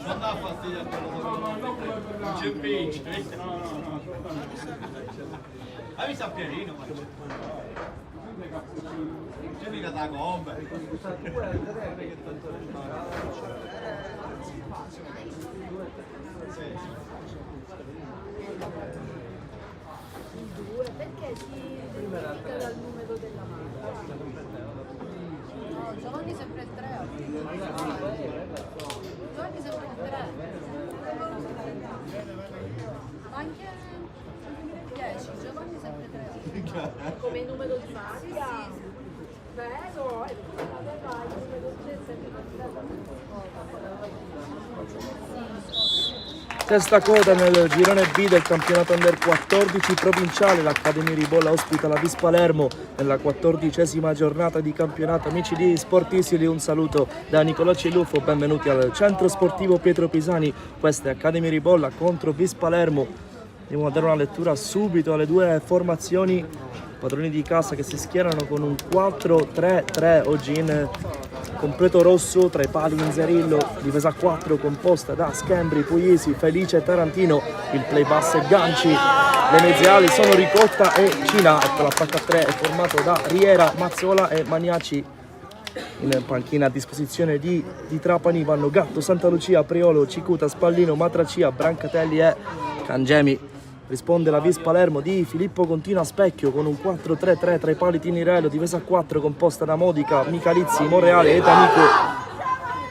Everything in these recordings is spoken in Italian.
Non dà fastidio a quello. C'è un pinch, no. Hai visto a Pierino? C'è mica da gomma. Perché si identifica dal numero della macchina? No, Giovanni sempre il 3. Giovanni sempre il 3. Ma anche 10, Giovanni sempre 3. Come numero di macchina? Vero, è come aveva il numero 3 sempre Sesta coda nel girone B del campionato Under 14 provinciale, l'Accademia Ribolla ospita la Vis Palermo nella 14ª giornata di campionato. Amici di Sportissili, un saluto da Nicolò Ciluffo, benvenuti al centro sportivo Pietro Pisani. Questa è Accademia Ribolla contro Vis Palermo. Andiamo a dare una lettura subito alle due formazioni, padroni di casa che si schierano con un 4-3-3 oggi in completo rosso, tra i pali Inzerillo, difesa 4 composta da Schembri, Puglisi, Felice e Tarantino, il play pass e Ganci, le mezziali sono Ricotta e Cina, ecco l'attacco a 3 è formato da Riera, Mazzola e Maniaci. In panchina a disposizione di Trapani vanno Gatto, Santa Lucia, Priolo, Cicuta, Spallino, Matracia, Brancatelli e Cangemi. Risponde la Vis Palermo di Filippo Contino a specchio con un 4-3-3 tra i pali Tinirello, difesa 4 composta da Modica, Michalizzi, Monreale e D'Amico.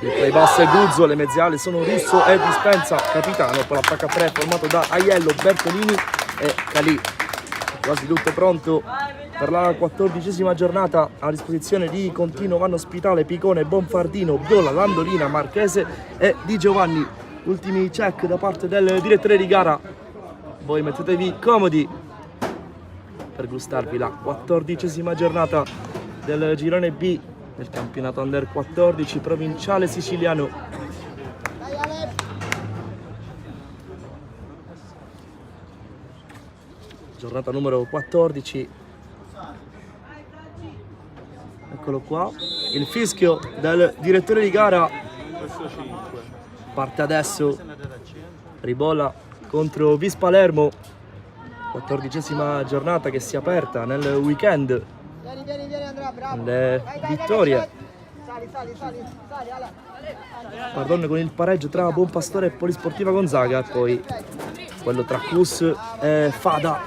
Il play pass è Guzzo, le mezziali sono Russo e Dispensa, capitano, con l'attacco a 3 formato da Aiello, Bertolini e Calì. Quasi tutto pronto per la 14ª giornata. A disposizione di Contino vanno Spitale, Picone, Bonfardino, Bdola, Landolina, Marchese e Di Giovanni. Ultimi check da parte del direttore di gara. Voi mettetevi comodi per gustarvi la 14ª giornata del girone B del campionato Under 14 provinciale siciliano. Giornata numero 14. Eccolo qua, il fischio del direttore di gara. Parte adesso Ribolla contro Vis Palermo, 14ª giornata che si è aperta nel weekend. Le vittorie, con il pareggio tra Buonpastore e Polisportiva Gonzaga, e poi quello tra Cus e Fada.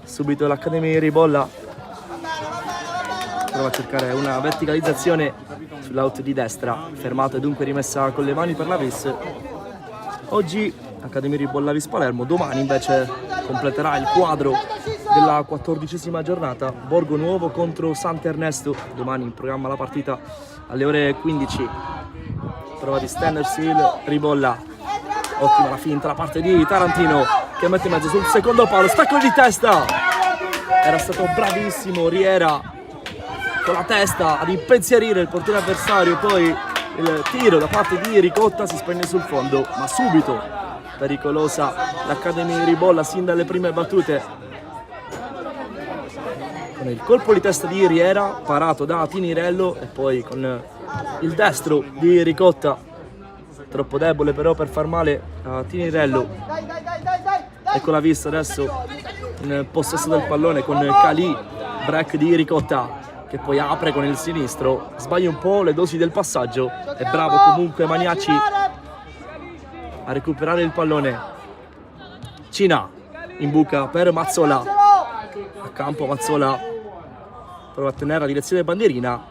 Subito l'Accademia Ribolla prova a cercare una verticalizzazione sull'out di destra, fermato e dunque rimessa con le mani per la Vis. Oggi Accademia Ribolla Vis Palermo, domani invece completerà il quadro della 14ª giornata. Borgo Nuovo contro Sant'Ernesto, domani in programma la partita alle ore 15. Prova di stendersi il Ribolla, ottima la finta, la parte di Tarantino che mette in mezzo sul secondo palo, stacco di testa, era stato bravissimo Riera con la testa ad impensierire il portiere avversario, poi il tiro da parte di Ricotta si spegne sul fondo, ma subito pericolosa l'Accademia Ribolla sin dalle prime battute. Con il colpo di testa di Riera, parato da Tinirello, e poi con il destro di Ricotta, troppo debole però per far male a Tinirello. Ecco la vista adesso in possesso del pallone con Calì, break di Ricotta, che poi apre con il sinistro, sbaglia un po' le dosi del passaggio, è bravo comunque Maniaci a recuperare il pallone. Cina in buca per Mazzola, a campo Mazzola prova a tenere la direzione bandierina,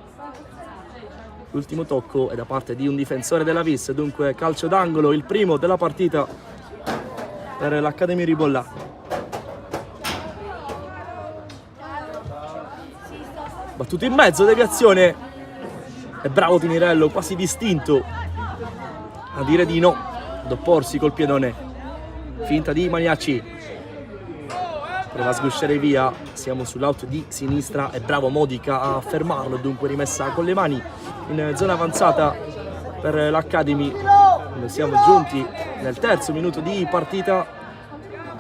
l'ultimo tocco è da parte di un difensore della Vis, dunque calcio d'angolo, il primo della partita per l'Accademia Ribolla. Battuto in mezzo, deviazione, è bravo Tinirello, quasi distinto a dire di no, ad opporsi col piedone, finta di Maniaci, prova a sgusciare via, siamo sull'out di sinistra, è bravo Modica a fermarlo, dunque rimessa con le mani in zona avanzata per l'Academy. Noi siamo giunti nel terzo minuto di partita,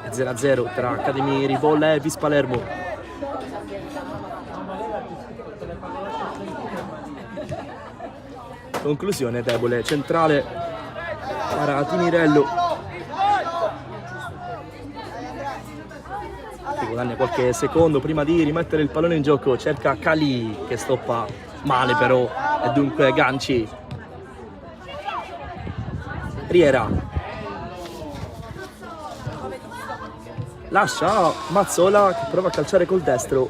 0-0 tra Accademia Ribolla e Vis Palermo. conclusione debole, centrale para Tinirello, che guadagna qualche secondo prima di rimettere il pallone in gioco, cerca Cali che stoppa male però, e dunque Ganci. Riera lascia Mazzola che prova a calciare col destro,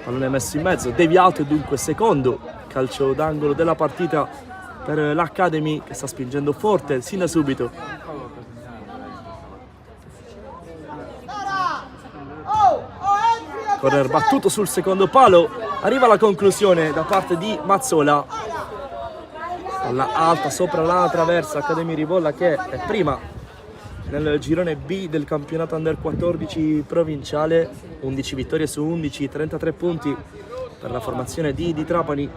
pallone messo in mezzo, deviato, e dunque secondo calcio d'angolo della partita per l'Academy, che sta spingendo forte sin da subito. Corner battuto sul secondo palo, arriva la conclusione da parte di Mazzola, palla alta sopra la traversa. Academy Ribolla che è prima nel girone B del campionato Under 14 provinciale, 11 vittorie su 11, 33 punti per la formazione di Trapani,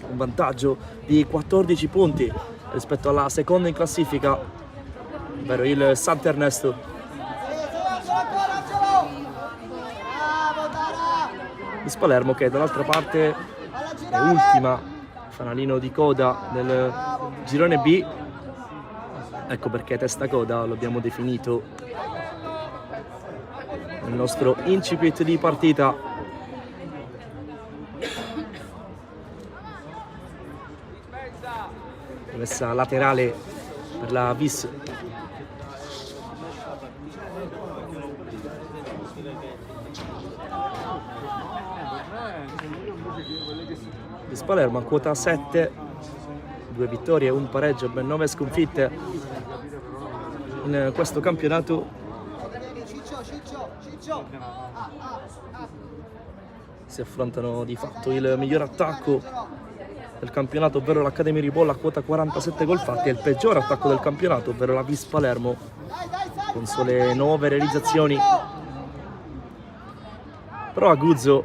un vantaggio di 14 punti rispetto alla seconda in classifica, ovvero il Sant'Ernesto. Vis Palermo che dall'altra parte è ultima, fanalino di coda nel girone B. Ecco perché testa coda lo abbiamo definito nel nostro incipit di partita. Messa laterale per la Vis. Vis Palermo a quota 7, 2 vittorie, un pareggio, ben 9 sconfitte in questo campionato. Si affrontano di fatto il miglior attacco del campionato, ovvero l'Academy Ribolla a quota 47 gol fatti, e il peggior attacco del campionato, ovvero la Vis Palermo con sole 9 realizzazioni. Però Aguzzo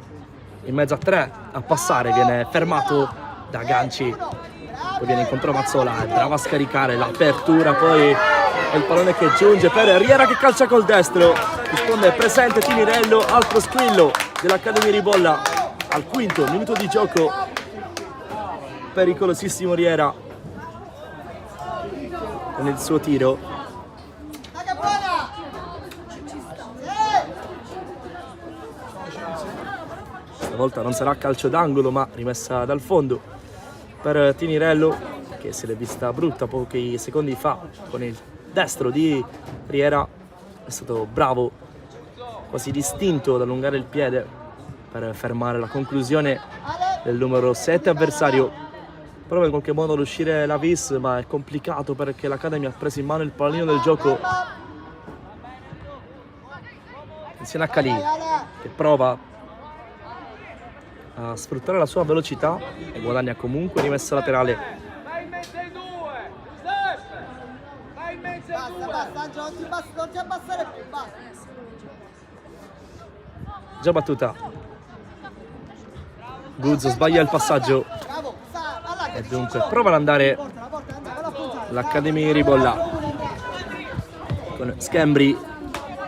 in mezzo a 3 a passare viene fermato da Ganci, poi viene incontro a Mazzola, è brava a scaricare l'apertura, poi è il pallone che giunge per Riera che calcia col destro, risponde presente Tinirello, altro squillo dell'Academy Ribolla al quinto minuto di gioco. Pericolosissimo Riera con il suo tiro. Stavolta non sarà calcio d'angolo ma rimessa dal fondo per Tinirello, che se l'è vista brutta pochi secondi fa con il destro di Riera. È stato bravo, quasi distinto ad allungare il piede per fermare la conclusione del numero 7 avversario. Prova in qualche modo ad uscire la Vis, ma è complicato perché l'Academy ha preso in mano il pallino del gioco insieme a Cali, che prova a sfruttare la sua velocità e guadagna comunque rimessa laterale. Vai in mezzo ai due! Step! Vai in mezzo ai due! Basta, non ti abbassare più, basta! Già battuta. Guzzo sbaglia il passaggio e dunque prova ad andare l'Academy Ribolla con Schembri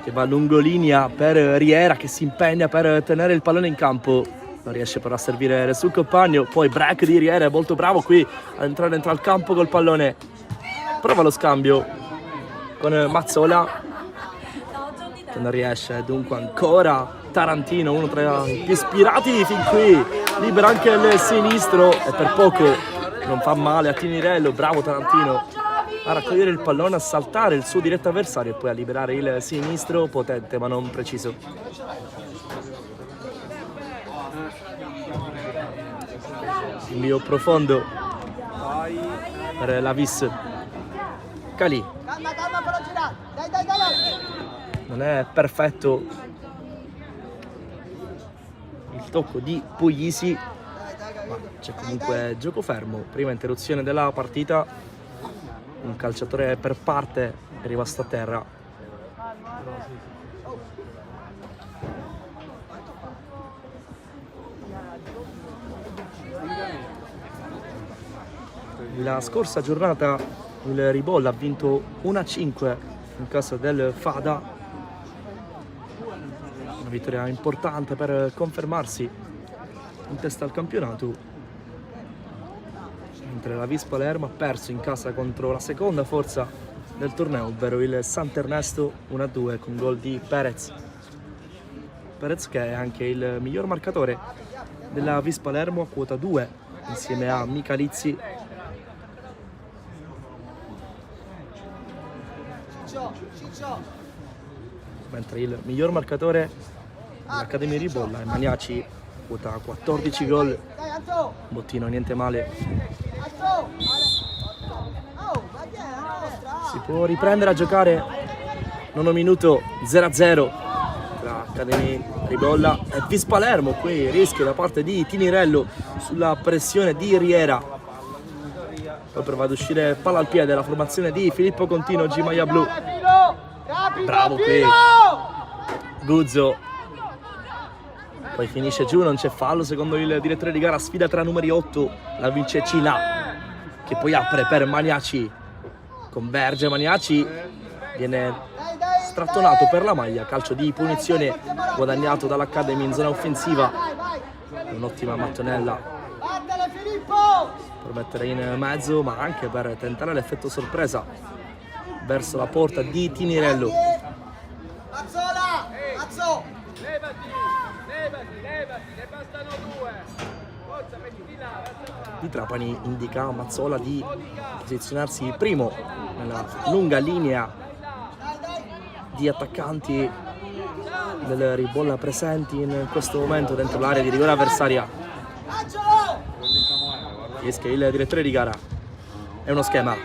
che va lungolinea per Riera, che si impegna per tenere il pallone in campo, non riesce però a servire sul compagno. Poi break di Riera, è molto bravo qui ad entrare dentro al campo col pallone, prova lo scambio con Mazzola che non riesce, dunque ancora Tarantino, uno tra i più ispirati fin qui, libera anche il sinistro e per poco non fa male a Tinirello. Bravo Tarantino a raccogliere il pallone, a saltare il suo diretto avversario e poi a liberare il sinistro, potente ma non preciso. Invio profondo per la Vis. Cali non è perfetto il tocco di Puglisi, ma c'è comunque gioco fermo. Prima interruzione della partita, un calciatore per parte è rimasto a terra. La scorsa giornata il Ribolla ha vinto 1-5 in casa del Fada, una vittoria importante per confermarsi in testa al campionato. mentre la Vis Palermo ha perso in casa contro la seconda forza del torneo, ovvero il Sant'Ernesto 1-2 con gol di Perez. Perez che è anche il miglior marcatore della Vis Palermo a quota 2 insieme a Michalizzi. Mentre il miglior marcatore dell'Accademia Ribolla è Maniaci, quota 14 gol, bottino niente male. Si può riprendere a giocare, nono minuto, 0-0 tra Accademia Ribolla e Vis Palermo. Qui rischio da parte di Tinirello sulla pressione di Riera. Poi prova ad uscire palla al piede la formazione di Filippo Contino, G maglia blu. Bravo qui Guzzo, poi finisce giù, non c'è fallo secondo il direttore di gara. Sfida tra numeri 8, la vince Cila che poi apre per Maniaci, converge Maniaci, viene strattonato per la maglia, calcio di punizione guadagnato dall'Academy in zona offensiva. Un'ottima mattonella per mettere in mezzo ma anche per tentare l'effetto sorpresa verso la porta di Tinirello. Mazzola! Mazzo! Levati, ne bastano 2. Forza, mettiti là, Di Trapani indica a Mazzola di posizionarsi primo nella lunga linea di attaccanti del Ribolla presenti in questo momento dentro l'area di rigore avversaria. Riesce il direttore di gara, è uno schema,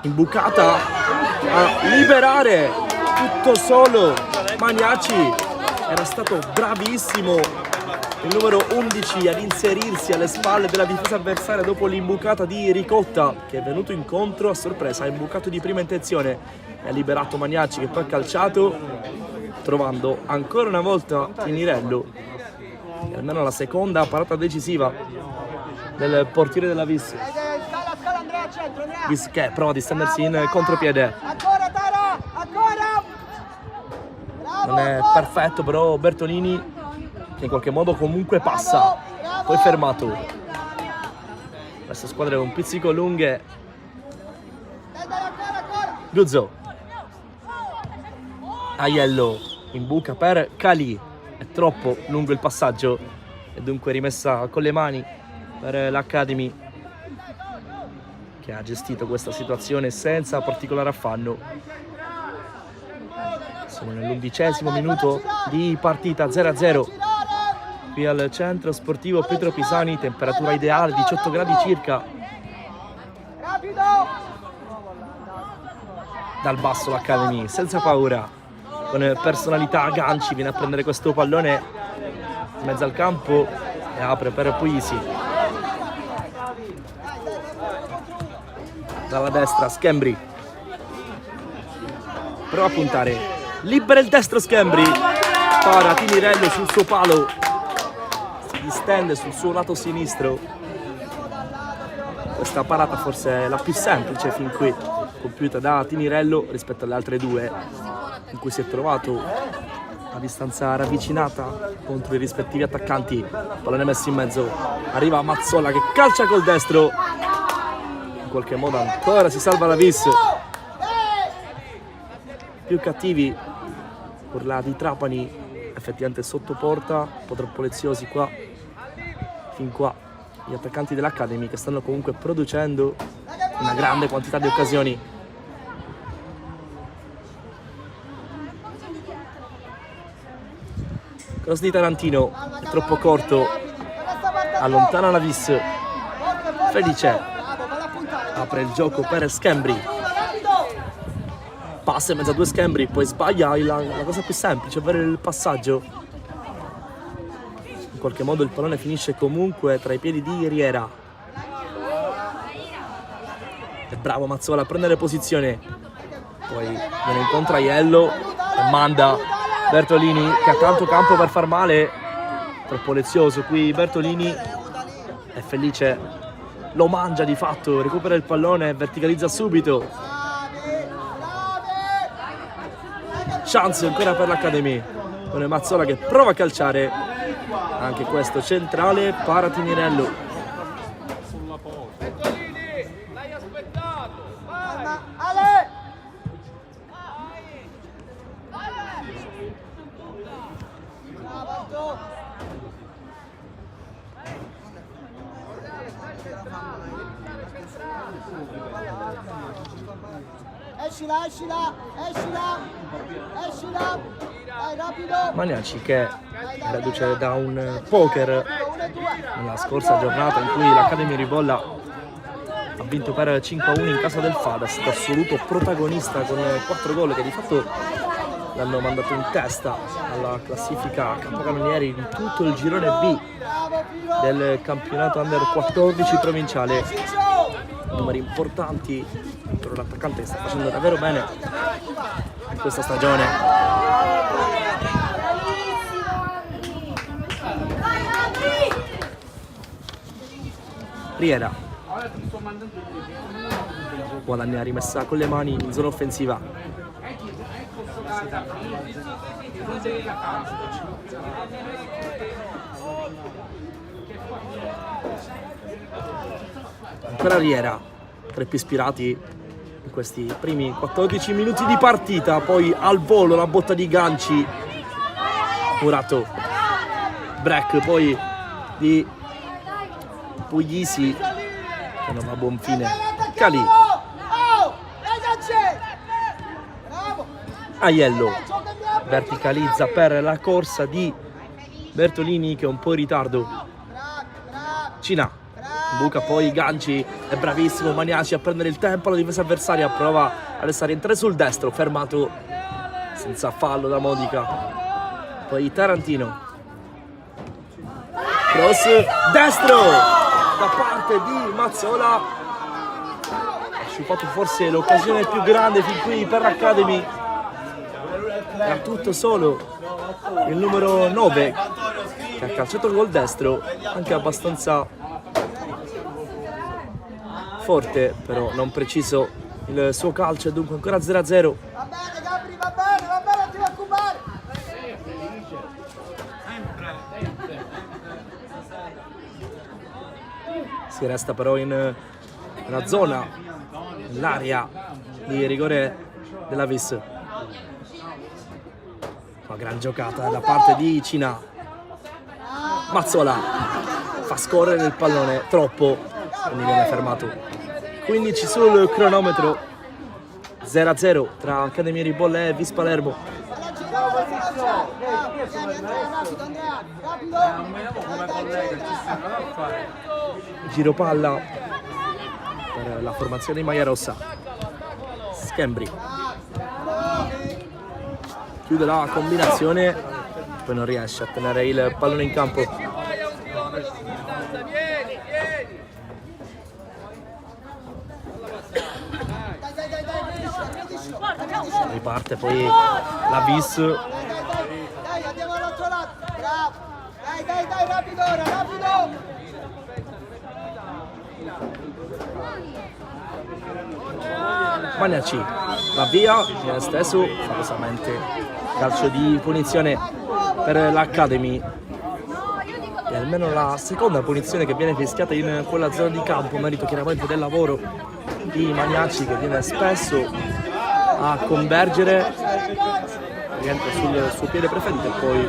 imbucata a liberare tutto solo Maniaci. Era stato bravissimo il numero 11 ad inserirsi alle spalle della difesa avversaria dopo l'imbucata di Ricotta, che è venuto incontro a sorpresa, ha imbucato di prima intenzione e ha liberato Maniaci, che poi ha calciato trovando ancora una volta Tinirello, e almeno la seconda parata decisiva del portiere della Vis. Vis che prova a distendersi in contropiede. Ancora Tara! Ancora! Bravo, Non è perfetto però Bertolini, che in qualche modo comunque passa, poi fermato. Queste squadre con pizzico lunghe. Guzzo, Aiello in buca per Cali, è troppo lungo il passaggio e dunque rimessa con le mani per l'Academy, che ha gestito questa situazione senza particolare affanno. Siamo nell'11° minuto di partita, 0-0 qui al centro sportivo Pietro Pisani, temperatura ideale 18 gradi circa. Dal basso l'Academy senza paura, con personalità, ganci, viene a prendere questo pallone in mezzo al campo e apre per Puisi. Dalla destra Schembri, prova a puntare, libera il destro Schembri, para Tinirello sul suo palo, si distende sul suo lato sinistro. Questa parata forse è la più semplice fin qui compiuta da Tinirello rispetto alle altre due in cui si è trovato a distanza ravvicinata contro i rispettivi attaccanti. Pallone messo in mezzo, arriva Mazzola che calcia col destro, in qualche modo ancora si salva la Vis. Più cattivi per la di Trapani, effettivamente sotto porta, un po' troppo leziosi qua, fin qua gli attaccanti dell'Academy, che stanno comunque producendo una grande quantità di occasioni. Cross di Tarantino è troppo corto, allontana la Vis. Felice apre il gioco per Schembri, passa in mezzo a due Schembri, poi sbaglia la cosa più semplice, ovvero il passaggio. In qualche modo il pallone finisce comunque tra i piedi di Riera. È bravo Mazzola a prendere posizione, poi viene incontro a Aiello e manda Bertolini, che ha tanto campo per far male, troppo lezioso qui Bertolini, è Felice, lo mangia di fatto, recupera il pallone e verticalizza subito. Chance ancora per l'Academy, con Mazzola che prova a calciare, anche questo centrale para Tinirello. Escila, escila, escila, escila. Dai, rapido. Maniaci che reduce da un poker nella scorsa giornata in cui l'Accademia Ribolla ha vinto per 5-1 in casa del Fada, è stato assoluto protagonista con 4 gol che di fatto l'hanno mandato in testa alla classifica capocannonieri di tutto il girone B del campionato Under 14 provinciale. Numeri importanti per un attaccante che sta facendo davvero bene questa stagione. Riera guadagna rimessa con le mani in zona offensiva. Ancora Riera, 3 più ispirati in questi primi 14 minuti di partita, poi al volo la botta di ganci, Murato, break poi di Puglisi che non va a buon fine, Cali, Aiello verticalizza per la corsa di Bertolini che è un po' in ritardo, Cina buca poi Ganci, è bravissimo Maniaci a prendere il tempo, la difesa avversaria prova ad essere in 3 sul destro, fermato senza fallo da Modica, poi Tarantino, cross destro da parte di Mazzola, ha sciupato forse l'occasione più grande fin qui per l'Academy, era tutto solo il numero 9 che ha calciato il gol destro, anche abbastanza forte però non preciso il suo calcio, e dunque ancora 0-0. Va bene Gabri, va bene, non ti preoccupare. Si resta però in una zona, nell'area di rigore della Vis. Una gran giocata da parte di Cina. Mazzola fa scorrere il pallone troppo, quindi viene fermato. 15 sul cronometro, 0-0 tra Accademia Ribolla e Vis Palermo. Giro palla per la formazione di Maglia Rossa. Schembri chiude la combinazione, poi non riesce a tenere il pallone in campo. Riparte poi la Vis. Dai, andiamo all'altro lato. Bravo. Dai, rapido ora, rapido. Maniaci va via, viene stesso famosamente calcio di punizione per l'Academy, e almeno la seconda punizione che viene fischiata in quella zona di campo, merito chiaramente del lavoro di Maniaci che viene spesso a convergere, rientra sul suo piede preferito e poi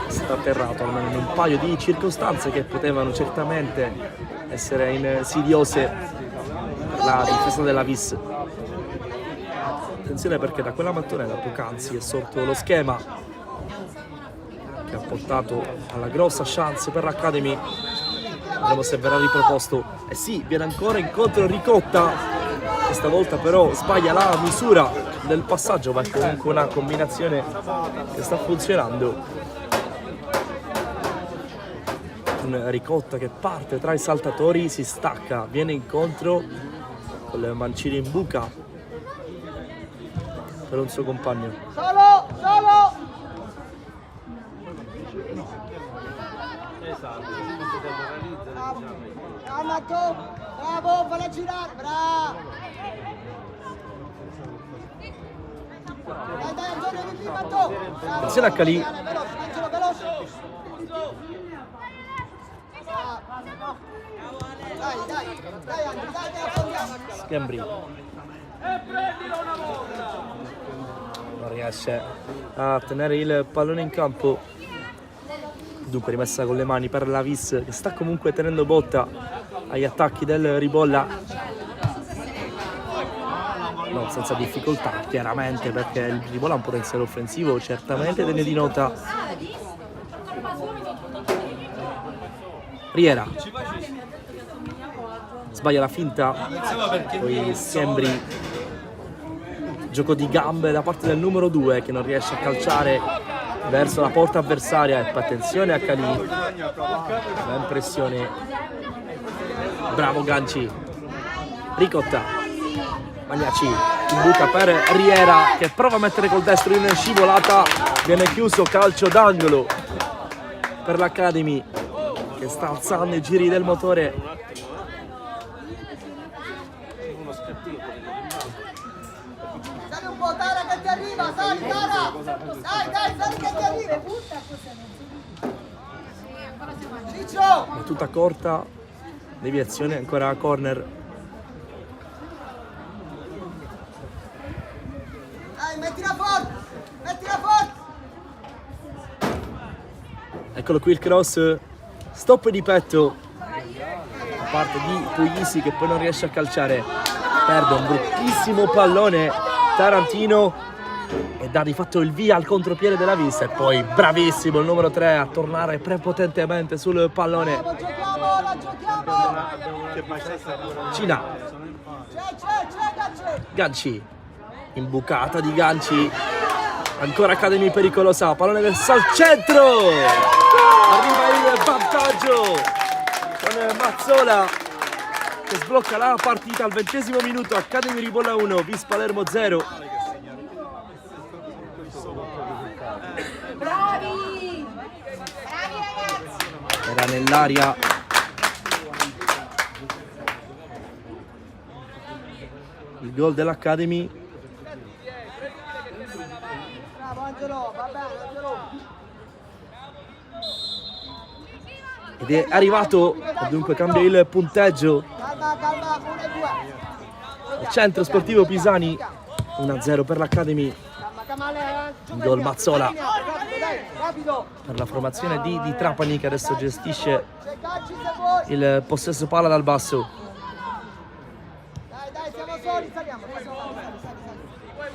è stato atterrato almeno in un paio di circostanze che potevano certamente essere insidiose per la difesa della Vis. Attenzione perché da quella mattonella poc'anzi è sorto lo schema che ha portato alla grossa chance per l'Academy. Vedremo se verrà riproposto. E sì, viene ancora incontro Ricotta, questa volta però sbaglia la misura del passaggio, ma è comunque una combinazione che sta funzionando. Un Ricotta che parte tra i saltatori, si stacca, viene incontro con le mancine in buca per un suo compagno. Solo! Bravo, bravo, falla girare, bravo! Dai, Antonio, di prima tu! Attenzione a Cali. Veloce! Dai, affondiamo! Schembri non riesce a tenere il pallone in campo, dunque rimessa con le mani per la Vis che sta comunque tenendo botta agli attacchi del Ribolla. senza difficoltà, chiaramente, perché il Ribola ha un potenziale offensivo certamente degno di nota. Riera sbaglia la finta, poi Sembri, gioco di gambe da parte del numero 2 che non riesce a calciare verso la porta avversaria, e poi attenzione a Calì, la impressione, bravo Ganci, Ricotta, Magnaci, in buca per Riera che prova a mettere col destro in scivolata, viene chiuso, calcio d'angolo per l'Academy che sta alzando i giri del motore. Sali un po', Tara che ti arriva, sali Tara! Dai, sali che ti arriva! Ciccio! È tutta corta, deviazione, ancora corner. Dai, mettila forte! Mettila forte! Eccolo qui il cross, stop di petto da parte di Puglisi che poi non riesce a calciare, perde un bruttissimo pallone Tarantino e dà di fatto il via al contropiede della vista, e poi bravissimo il numero 3 a tornare prepotentemente sul pallone. La giochiamo! Cina, C'è! Ganci, imbucata di Ganci, ancora Academy pericolosa, pallone verso al centro, arriva il vantaggio con Mazzola che sblocca la partita al 20° minuto. Academy Ribolla 1, Vis Palermo 0. Bravi! Bravi ragazzi! Era nell'aria il gol dell'Academy Bravo Angelo, va bene Angelo! ed è arrivato, e dunque cambia il punteggio. Calma, 1 e 2! Il centro sportivo Pisani 1-0 per l'Academy. Calma, Gol Mazzola rapido! per la formazione di Trapani che adesso gestisce C'è Ganci se vuoi! il possesso palla dal basso. Dai, siamo soli, saliamo!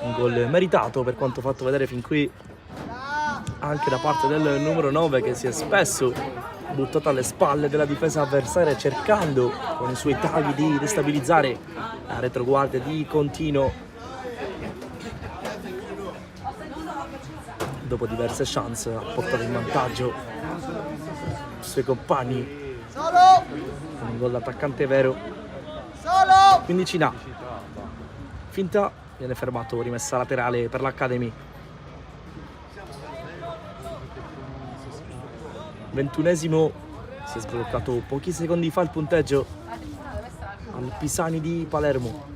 Un gol meritato per quanto fatto vedere fin qui anche da parte del numero 9 che si è spesso buttato alle spalle della difesa avversaria cercando con i suoi tagli di destabilizzare la retroguardia di Contino. Dopo diverse chance ha portato in vantaggio i suoi compagni Solo! con un gol d'attaccante vero. Solo! Quindi Cina, finta, viene fermato, rimessa laterale per l'Academy. 21esimo, si è sbloccato pochi secondi fa il punteggio al Pisani di Palermo.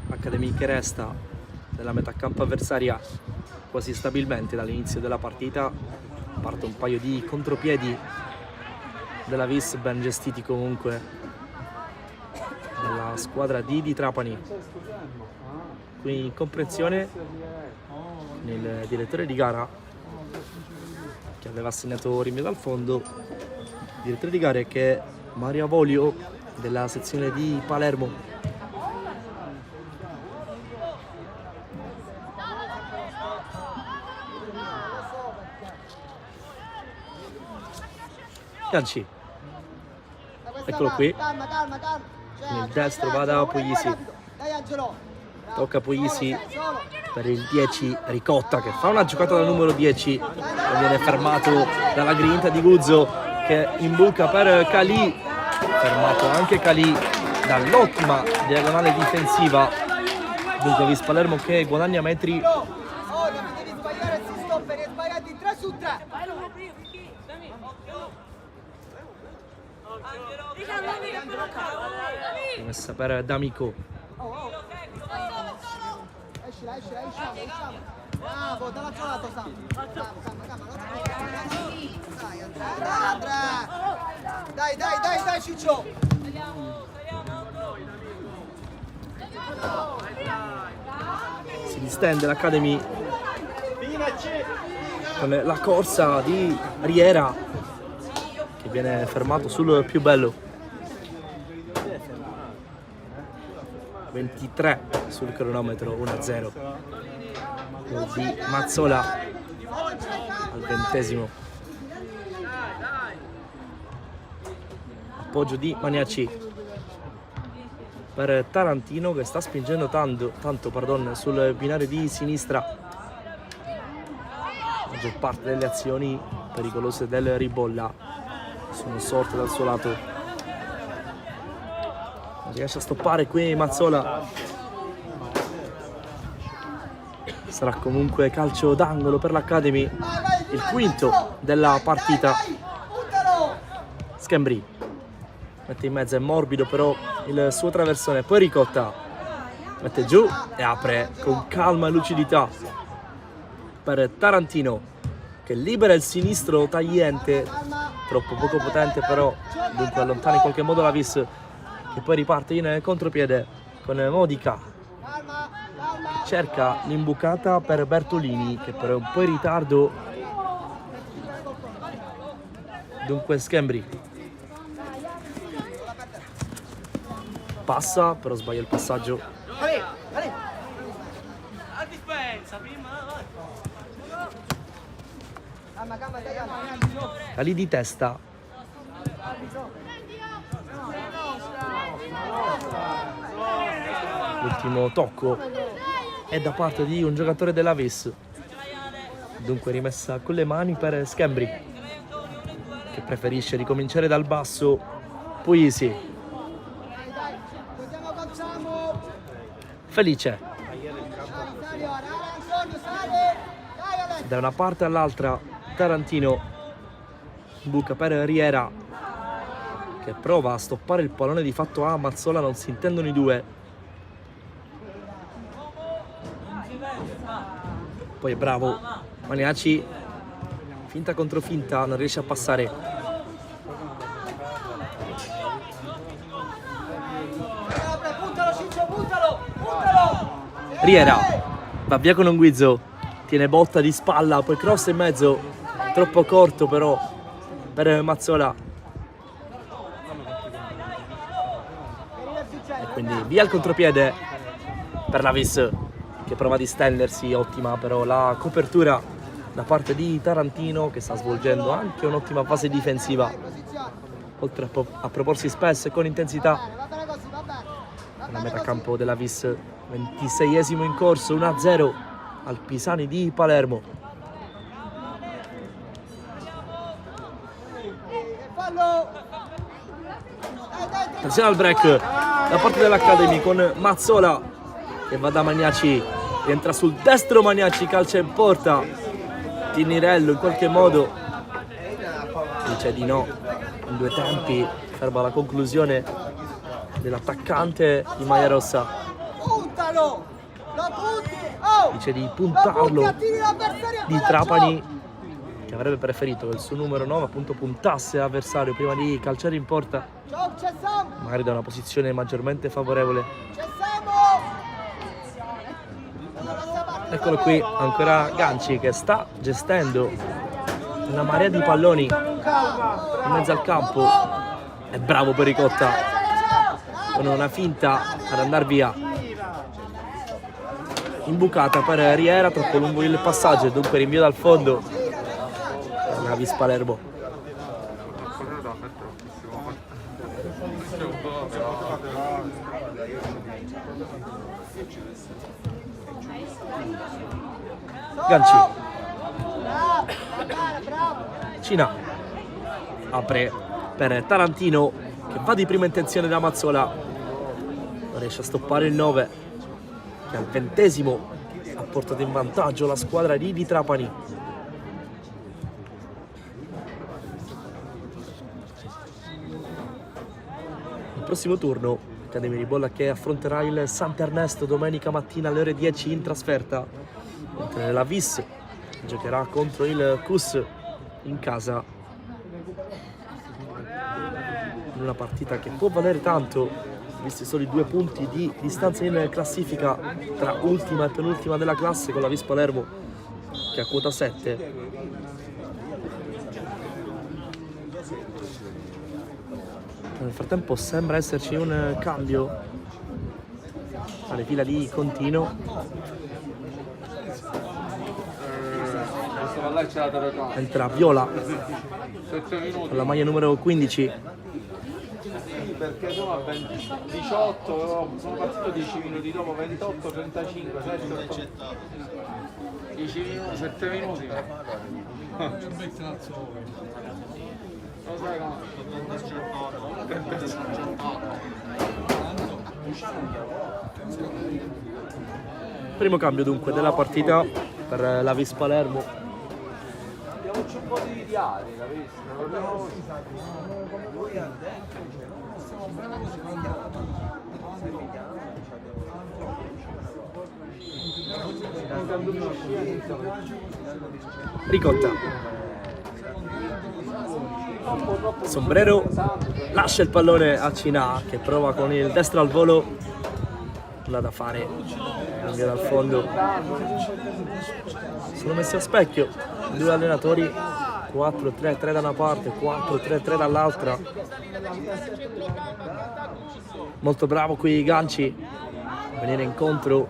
Academy che resta nella metà campo avversaria quasi stabilmente dall'inizio della partita. Parte un paio di contropiedi della Vis, ben gestiti comunque dalla squadra di Trapani. Qui in comprensione il direttore di gara che aveva assegnato rinvio dal fondo, il direttore di gara che è Mario Avolio della sezione di Palermo. Ganci, eccolo qui, nel destro va da Puglisi, Dai Angelo! tocca a Puglisi per il 10 Ricotta che fa una giocata dal numero 10 e viene fermato dalla grinta di Guzzo che imbuca per Calì, fermato anche Calì dall'ottima diagonale difensiva. Dunque Vis Palermo che guadagna metri. Oh, non devi sbagliare, si stoppa, ne hai sbagliati 3 su 3! Messa per D'Amico. Escila, usciamo. Bravo, dall'altro lato Sam. Bravo, calma. Dai, Andrea. Dai, Ciccio. Si distende l'Academy. con la corsa di Riera che viene fermato sul più bello. 23 sul cronometro, 1-0 di Mazzola al 20°. Appoggio di Maniaci per Tarantino che sta spingendo tanto sul binario di sinistra. La maggior parte delle azioni pericolose del Ribolla sono sorte dal suo lato. Non riesce a stoppare qui Mazzola. Sarà comunque calcio d'angolo per l'Academy, il quinto della partita. Schembri mette in mezzo, è morbido però il suo traversone, poi Ricotta mette giù e apre con calma e lucidità per Tarantino che libera il sinistro tagliente, troppo poco potente però, dunque allontana in qualche modo la vis, che poi riparte in contropiede con Modica che cerca l'imbucata per Bertolini che però è un po' in ritardo. Dunque Schembri passa, però sbaglia il passaggio. Lì di testa. L'ultimo tocco è da parte di un giocatore della Vis. Dunque rimessa con le mani per Schembri che preferisce ricominciare dal basso. Puisi. Felice da una parte all'altra. Tarantino buca per Riera che prova a stoppare il pallone, di fatto a Mazzola non si intendono i due. Poi è bravo Maniaci, finta contro finta, non riesce a passare. Riera va via con un guizzo, tiene botta di spalla, poi cross in mezzo, troppo corto però per Mazzola. E quindi via il contropiede per la Vis che prova a distendersi, ottima però la copertura da parte di Tarantino che sta svolgendo anche un'ottima fase difensiva, oltre a proporsi spesso e con intensità. La metacampo della Vis, 26esimo in corso, 1-0 al Pisani di Palermo. Attenzione al break da parte dell'Academy con Mazzola che va da Maniaci, entra sul destro Maniaci, calcia in porta. Tinirello in qualche modo dice di no in due tempi, ferma la conclusione dell'attaccante di maglia rossa. Dice di puntarlo di Trapani, che avrebbe preferito che il suo numero 9 appunto puntasse l'avversario prima di calciare in porta, magari da una posizione maggiormente favorevole. Eccolo qui ancora Ganci che sta gestendo una marea di palloni in mezzo al campo. È bravo per Ricotta con una finta ad andare via. Imbucata per Riera, troppo lungo il passaggio e dunque rinvio dal fondo per la Vis Palermo. Ganci Cina apre per Tarantino che va di prima intenzione da Mazzola, non riesce a stoppare il 9 che al 20° ha portato in vantaggio la squadra di Trapani. Il prossimo turno Academy Ribolla che affronterà il Sant'Ernesto domenica mattina alle ore 10 in trasferta, mentre la Vis giocherà contro il Cus in casa in una partita che può valere tanto, visti solo i 2 punti di distanza in classifica tra ultima e penultima della classe, con la Vis Palermo che che è a quota 7. Nel frattempo sembra esserci un cambio alle fila di Contino. Entra Viola con la maglia numero 15. Perché sono a 18, sono partito 10 minuti dopo, 28, 35, 7, 10 minuti, 7 minuti. Lo sai come? Primo cambio dunque della partita per la Vis Palermo. Diamoci un po' di diari, capisci? Ricotta. Sombrero lascia il pallone a Cina che prova con il destro al volo. Nulla da fare. Cambia dal fondo. Sono messi a specchio i due allenatori. 4-3-3 da una parte, 4-3-3 dall'altra. Molto bravo qui Ganci a venire incontro,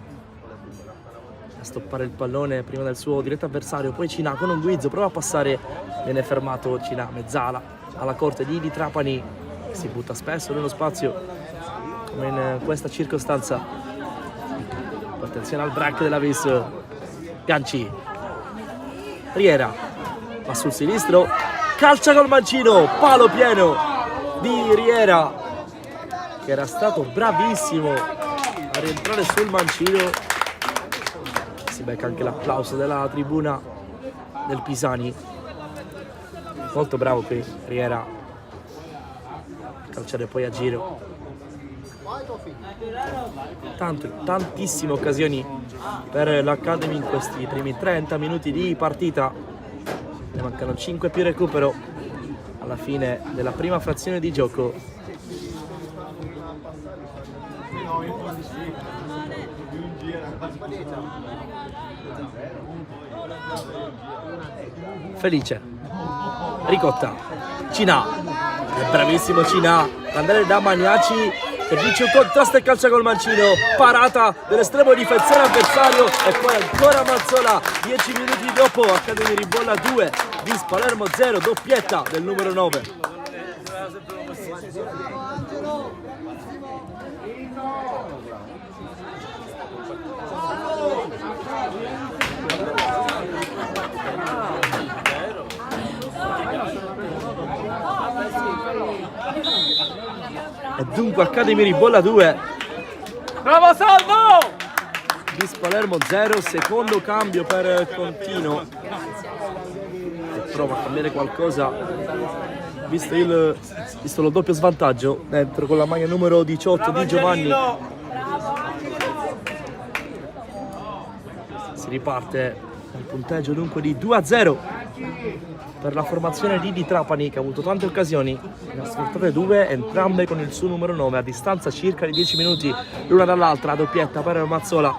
a stoppare il pallone prima del suo diretto avversario. Poi Cina con un guizzo prova a passare, viene fermato Cina. Mezzala alla corte di Idi Trapani, si butta spesso nello spazio come in questa circostanza. Attenzione al break della Vis. Ganci, Riera va sul sinistro, calcia col mancino, palo pieno di Riera che era stato bravissimo a rientrare sul mancino. Si becca anche l'applauso della tribuna del Pisani. Molto bravo qui Riera, calciare poi a giro. Tantissime occasioni per l'Academy in questi primi 30 minuti di partita. Ne mancano 5 più recupero alla fine della prima frazione di gioco. Felice, Ricotta, Cina, è bravissimo Cina ad andare da Magnaci che vince un contrasto e calcia col mancino, parata dell'estremo difensore avversario e poi ancora Mazzola. 10 minuti dopo Academy ribolla 2, Vis Palermo 0, doppietta del numero 9. E dunque Academy ribolla 2. Bravo Salvo! Vis Palermo 0, secondo cambio per Contino che prova a cambiare qualcosa visto lo doppio svantaggio dentro con la maglia numero 18 di Giovanni. Si riparte il punteggio dunque di 2-0 per la formazione di Idi Trapani, che ha avuto tante occasioni, ne ha sfruttate 2, entrambe con il suo numero 9 a distanza circa di 10 minuti l'una dall'altra. Doppietta per Mazzola.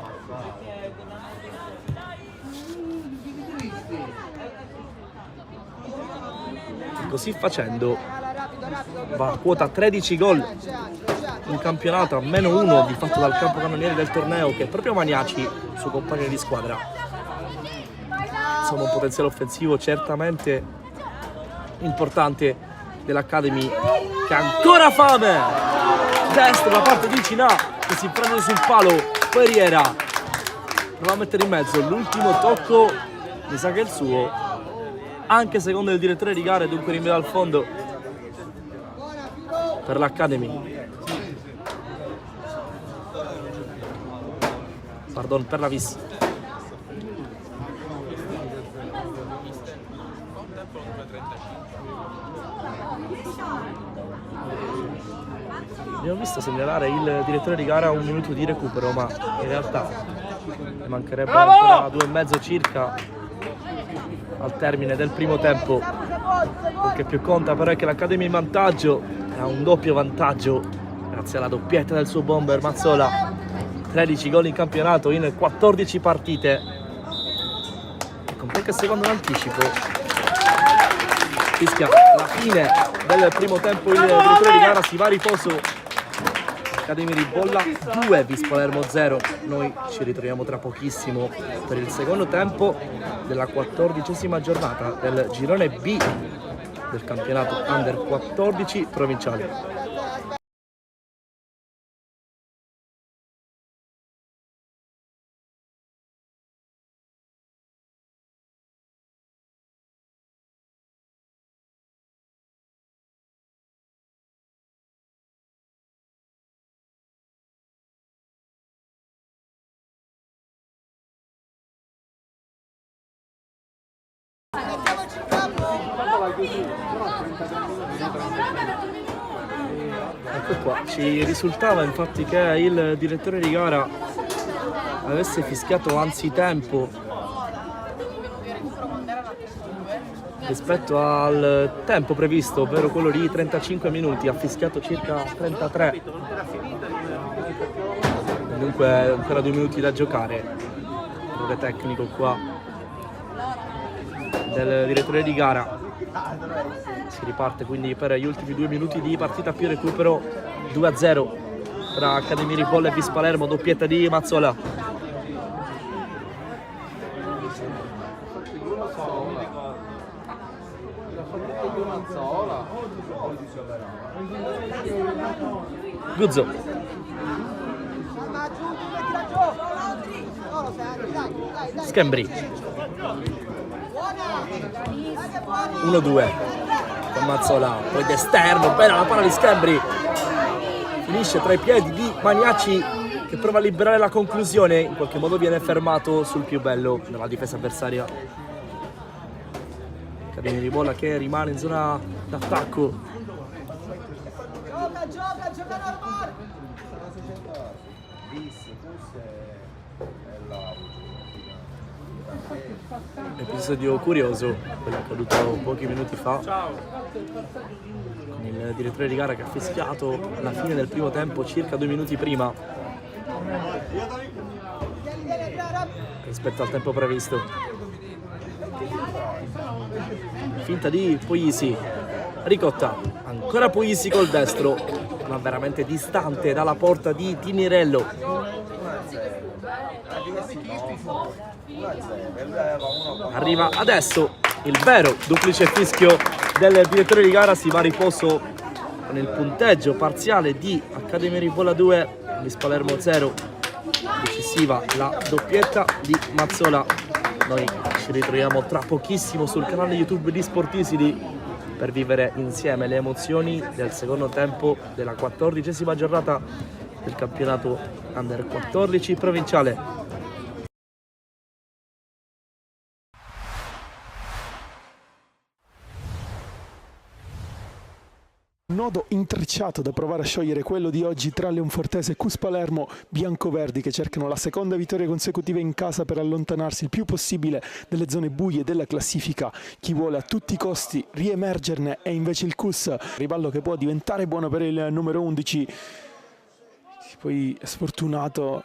Così facendo va a quota 13 gol in campionato, a meno 1 di fatto dal capocannoniere del torneo che è proprio Magnaci, suo compagno di squadra. Insomma un potenziale offensivo certamente importante dell'Academy che ha ancora fame. Destro da parte di Cina che si prende sul palo, poi Riera prova a mettere in mezzo, l'ultimo tocco mi sa che è il suo, anche secondo il direttore di gare, dunque rinvio al fondo per l'Academy. Pardon, per la Vis. Abbiamo visto segnalare il direttore di gara un minuto di recupero, ma in realtà ne mancherebbe ancora 2,5 circa al termine del primo tempo. Quel che più conta però è che l'Academy in vantaggio, ha un doppio vantaggio grazie alla doppietta del suo bomber Mazzola. 13 gol in campionato in 14 partite. Con qualche secondo in anticipo. Fischia la fine del primo tempo il direttore di gara, si va a riposo. Accademia di Bolla 2, Vis Palermo 0. Noi ci ritroviamo tra pochissimo per il secondo tempo della 14ª giornata del girone B del campionato Under 14 provinciale. Ecco qua, ci risultava infatti che il direttore di gara avesse fischiato anzitempo rispetto al tempo previsto, ovvero quello di 35 minuti, ha fischiato circa 33. Dunque ancora 2 minuti da giocare. Errore tecnico qua del direttore di gara. Si riparte quindi per gli ultimi 2 minuti di partita più recupero. 2-0 tra Accademia di Bolla e Vis Palermo, doppietta di Mazzola. Guzzo. Schembri. 1-2 con Mazzola, poi d'esterno, bella la palla di Schembri, finisce tra i piedi di Maniaci che prova a liberare la conclusione, in qualche modo viene fermato sul più bello dalla difesa avversaria. Accademia di Bolla che rimane in zona d'attacco. Gioca normale! Episodio curioso, quello accaduto pochi minuti fa, con il direttore di gara che ha fischiato alla fine del primo tempo, circa 2 minuti prima rispetto al tempo previsto. Finta di Puglisi, Ricotta, ancora Puglisi col destro, ma veramente distante dalla porta di Tinirello. Arriva adesso il vero duplice fischio del direttore di gara, si va a riposo con il punteggio parziale di Accademia di Bolla 2, Vis Palermo 0, decisiva la doppietta di Mazzola. Noi ci ritroviamo tra pochissimo sul canale YouTube di Sportisidi per vivere insieme le emozioni del secondo tempo della 14ª giornata del campionato Under 14 provinciale. Nodo intrecciato da provare a sciogliere, quello di oggi tra Leonfortese e Cus Palermo, biancoverdi che cercano la seconda vittoria consecutiva in casa per allontanarsi il più possibile dalle zone buie della classifica. Chi vuole a tutti i costi riemergerne è invece il Cus, rivallo che può diventare buono per il numero 11. Poi è sfortunato,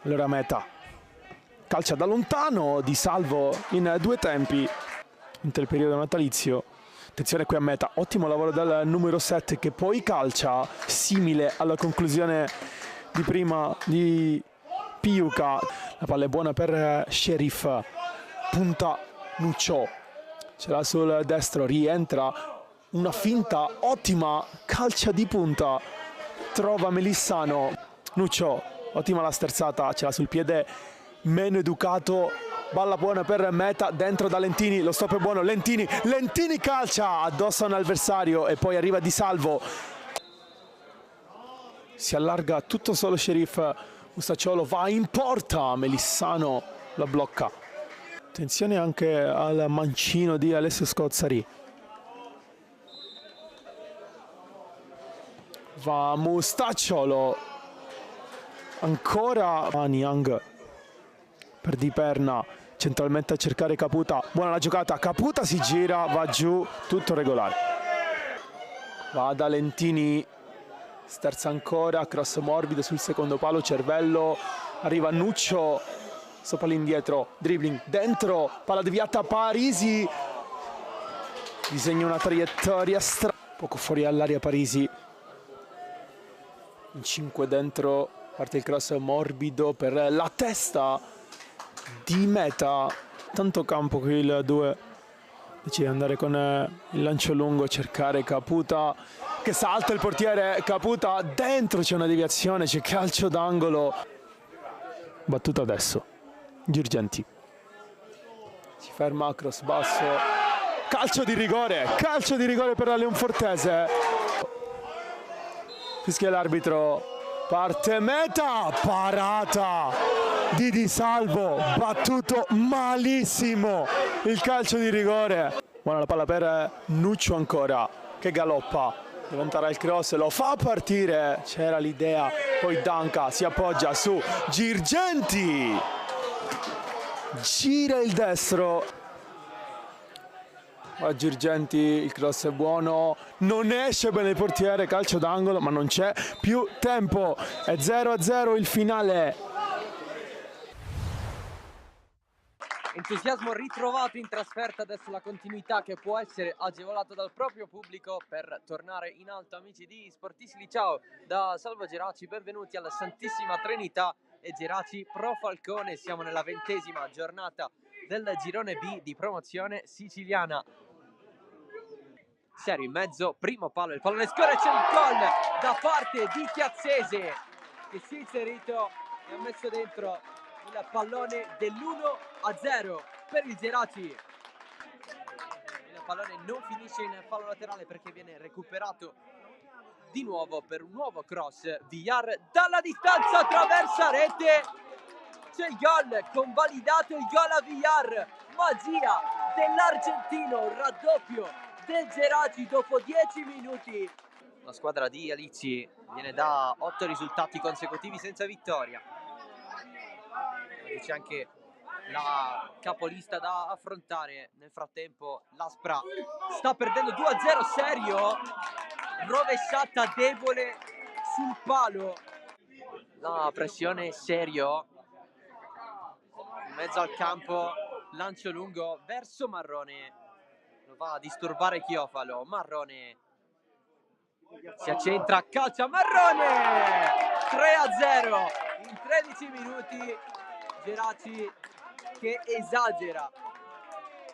allora meta. Calcia da lontano di Salvo in 2 tempi, inter il periodo natalizio. Attenzione qui a meta, ottimo lavoro dal numero 7 che poi calcia, simile alla conclusione di prima di Piuca. La palla è buona per Sheriff, punta Nuccio, ce l'ha sul destro, rientra, una finta ottima, calcia di punta, trova Melissano. Nuccio, ottima la sterzata, ce l'ha sul piede meno educato. Palla buona per meta, dentro da Lentini, lo stop è buono, Lentini calcia addosso a un avversario e poi arriva Di Salvo. Si allarga tutto solo Sheriff, Ustacciolo va in porta, Melissano la blocca. Attenzione anche al mancino di Alessio Scozzari. Va Mustacciolo, ancora Niang per Di Perna, centralmente a cercare Caputa, buona la giocata, Caputa si gira, va giù, tutto regolare. Va da Lentini, sterza ancora, cross morbido sul secondo palo, Cervello, arriva Nuccio, sto palla indietro, dribbling, dentro, palla deviata, Parisi disegna una traiettoria poco fuori all'area Parisi, in 5 dentro, parte il cross morbido per la testa di Meta, tanto campo qui il 2 decide di andare con il lancio lungo, cercare Caputa che salta il portiere, Caputa dentro, c'è una deviazione, c'è calcio d'angolo, battuta adesso Girgenti, si ferma, cross basso, calcio di rigore per la Leonfortese, fischia l'arbitro, parte Meta, parata di Di Salvo, battuto malissimo il calcio di rigore. Buona la palla per Nuccio ancora, che galoppa, diventerà il cross, lo fa partire, c'era l'idea, poi Danca si appoggia su Girgenti, gira il destro. A Girgenti il cross è buono, non esce bene il portiere, calcio d'angolo, ma non c'è più tempo, è 0-0 il finale. Entusiasmo ritrovato in trasferta, adesso la continuità che può essere agevolata dal proprio pubblico per tornare in alto. Amici di Sportissimi, ciao da Salvo Geraci, benvenuti alla Santissima Trinità e Geraci Pro Falcone. Siamo nella 20ª giornata del girone B di promozione siciliana. Serio in mezzo, primo palo, il pallone scorre, c'è il gol da parte di Chiazzese che si è inserito e ha messo dentro il pallone dell'1-0 per il Geraci. Il pallone non finisce in fallo laterale perché viene recuperato di nuovo per un nuovo cross. Villar dalla distanza attraversa rete, c'è il gol, convalidato il gol a Villar, magia dell'argentino, il raddoppio del Geraci dopo 10 minuti. La squadra di Alizzi viene da 8 risultati consecutivi senza vittoria. C'è anche la capolista da affrontare. Nel frattempo l'Aspra sta perdendo 2-0. Serio, rovesciata debole sul palo, la pressione Serio in mezzo al campo, lancio lungo verso Marrone, lo va a disturbare Chiofalo. Marrone si accentra, calcia Marrone, 3-0 in 13 minuti. Geraci che esagera,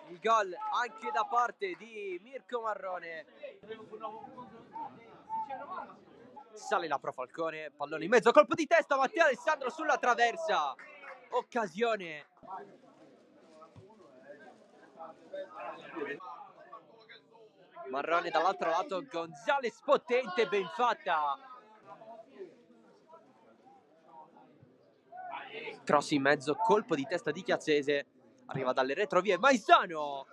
il gol anche da parte di Mirko Marrone. Sale la Pro Falcone, pallone in mezzo, colpo di testa, Matteo Alessandro sulla traversa, occasione. Marrone dall'altro lato, Gonzales potente, ben fatta. Cross in mezzo, colpo di testa di Chiazzese, arriva dalle retrovie Maisano,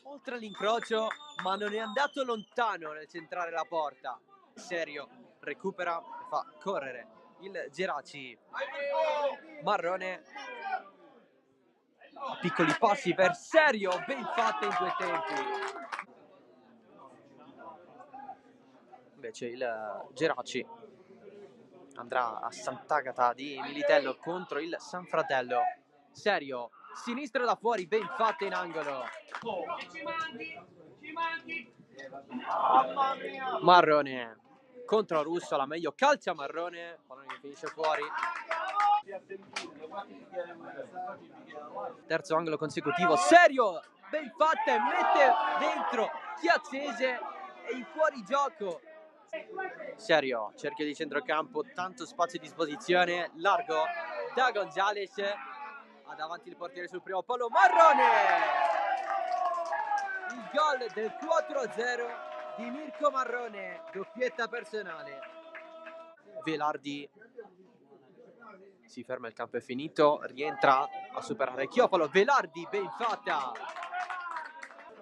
oltre all'incrocio, ma non è andato lontano nel centrare la porta. Serio recupera e fa correre il Geraci. Marrone a piccoli passi per Serio, ben fatta in 2 tempi. Invece il Geraci andrà a Sant'Agata di Militello contro il San Fratello. Serio, sinistra da fuori, ben fatta in angolo. Marrone contro Russo, la meglio, calcia Marrone, pallone che finisce fuori. Terzo angolo consecutivo, Serio, ben fatta e mette dentro Chiazzese e in fuorigioco. Serio, cerchio di centrocampo, tanto spazio a disposizione, largo da Gonzales, ha davanti il portiere sul primo palo, Marrone! Il gol del 4-0 di Mirko Marrone, doppietta personale. Velardi si ferma, il campo è finito, rientra a superare Chiofalo, Velardi, ben fatta!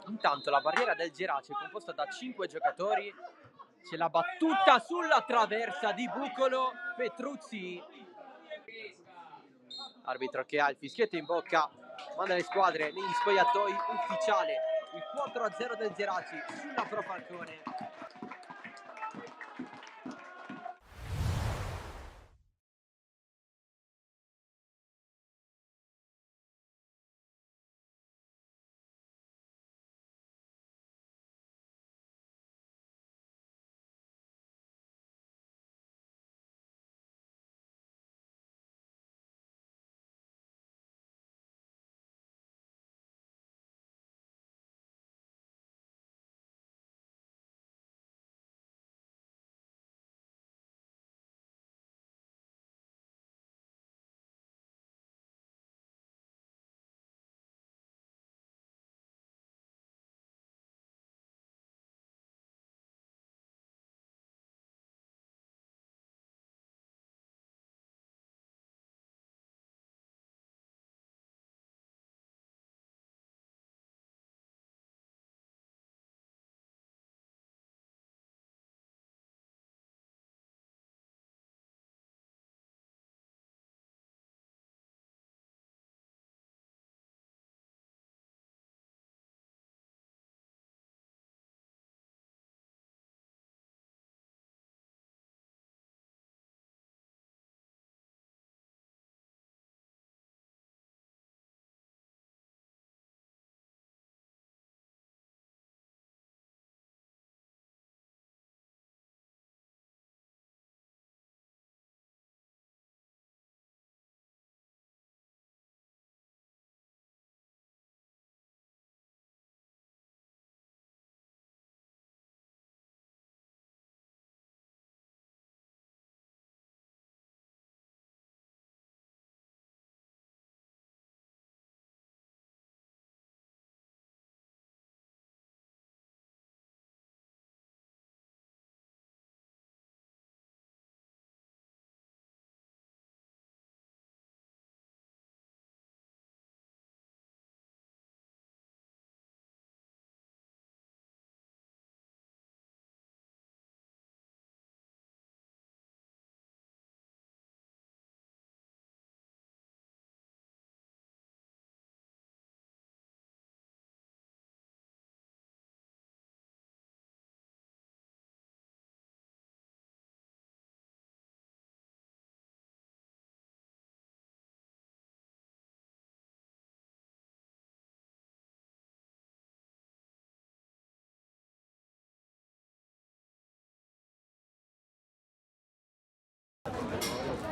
Intanto la barriera del Geraci è composta da 5 giocatori. C'è la battuta sulla traversa di Bucolo, Petruzzi. Arbitro che ha il fischietto in bocca, manda le squadre negli spogliatoi, ufficiale il 4-0 del Geraci sulla Pro Falcone.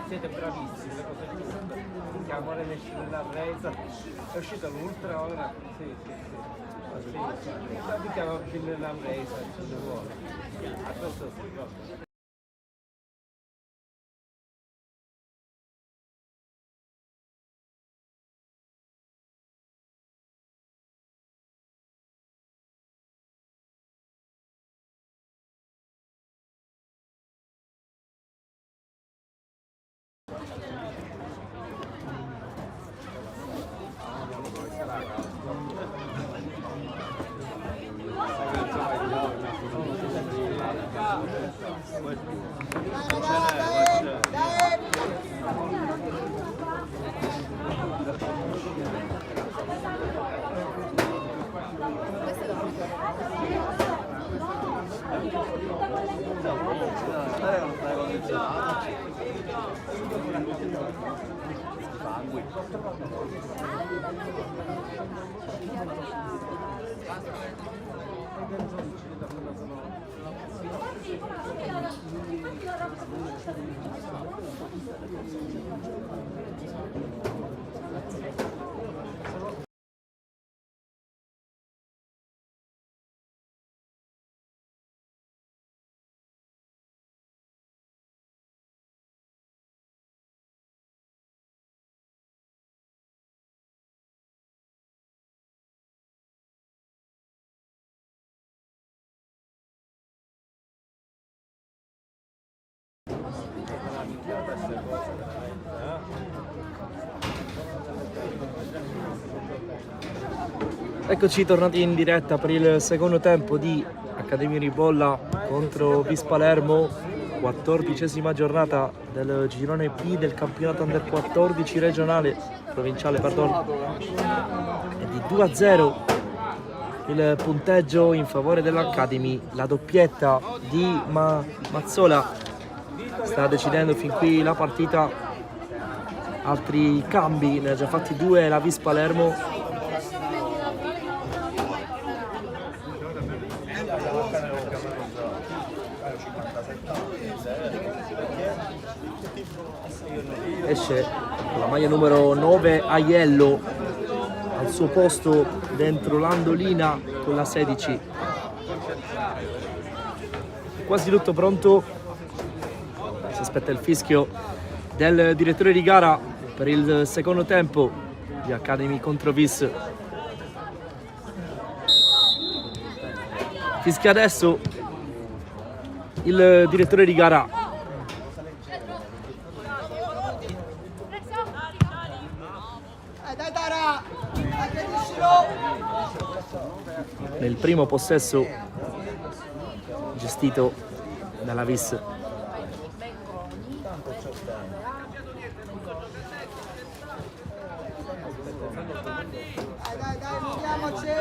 siete bravissimi, le cose giuste. Che amore ne esce nella resa. È uscito l'ultra ora? Sì. Sappi che aveva più nella resa, se vuole. A questo sì, Eccoci tornati in diretta per il secondo tempo di Accademia Ribolla contro Vis Palermo, 14ª giornata del girone B del campionato Under 14 regionale, provinciale, perdono. È di 2-0 il punteggio in favore dell'Academy, la doppietta di Mazzola sta decidendo fin qui la partita, altri cambi, ne ha già fatti 2 la Vis Palermo. Esce con la maglia numero 9 Aiello, al suo posto dentro l'Andolina con la 16. Quasi tutto pronto, si aspetta il fischio del direttore di gara per il secondo tempo di Academy contro Vis. Fischia adesso il direttore di gara. Nel primo possesso gestito dalla Vis. Dai, muoviamoci!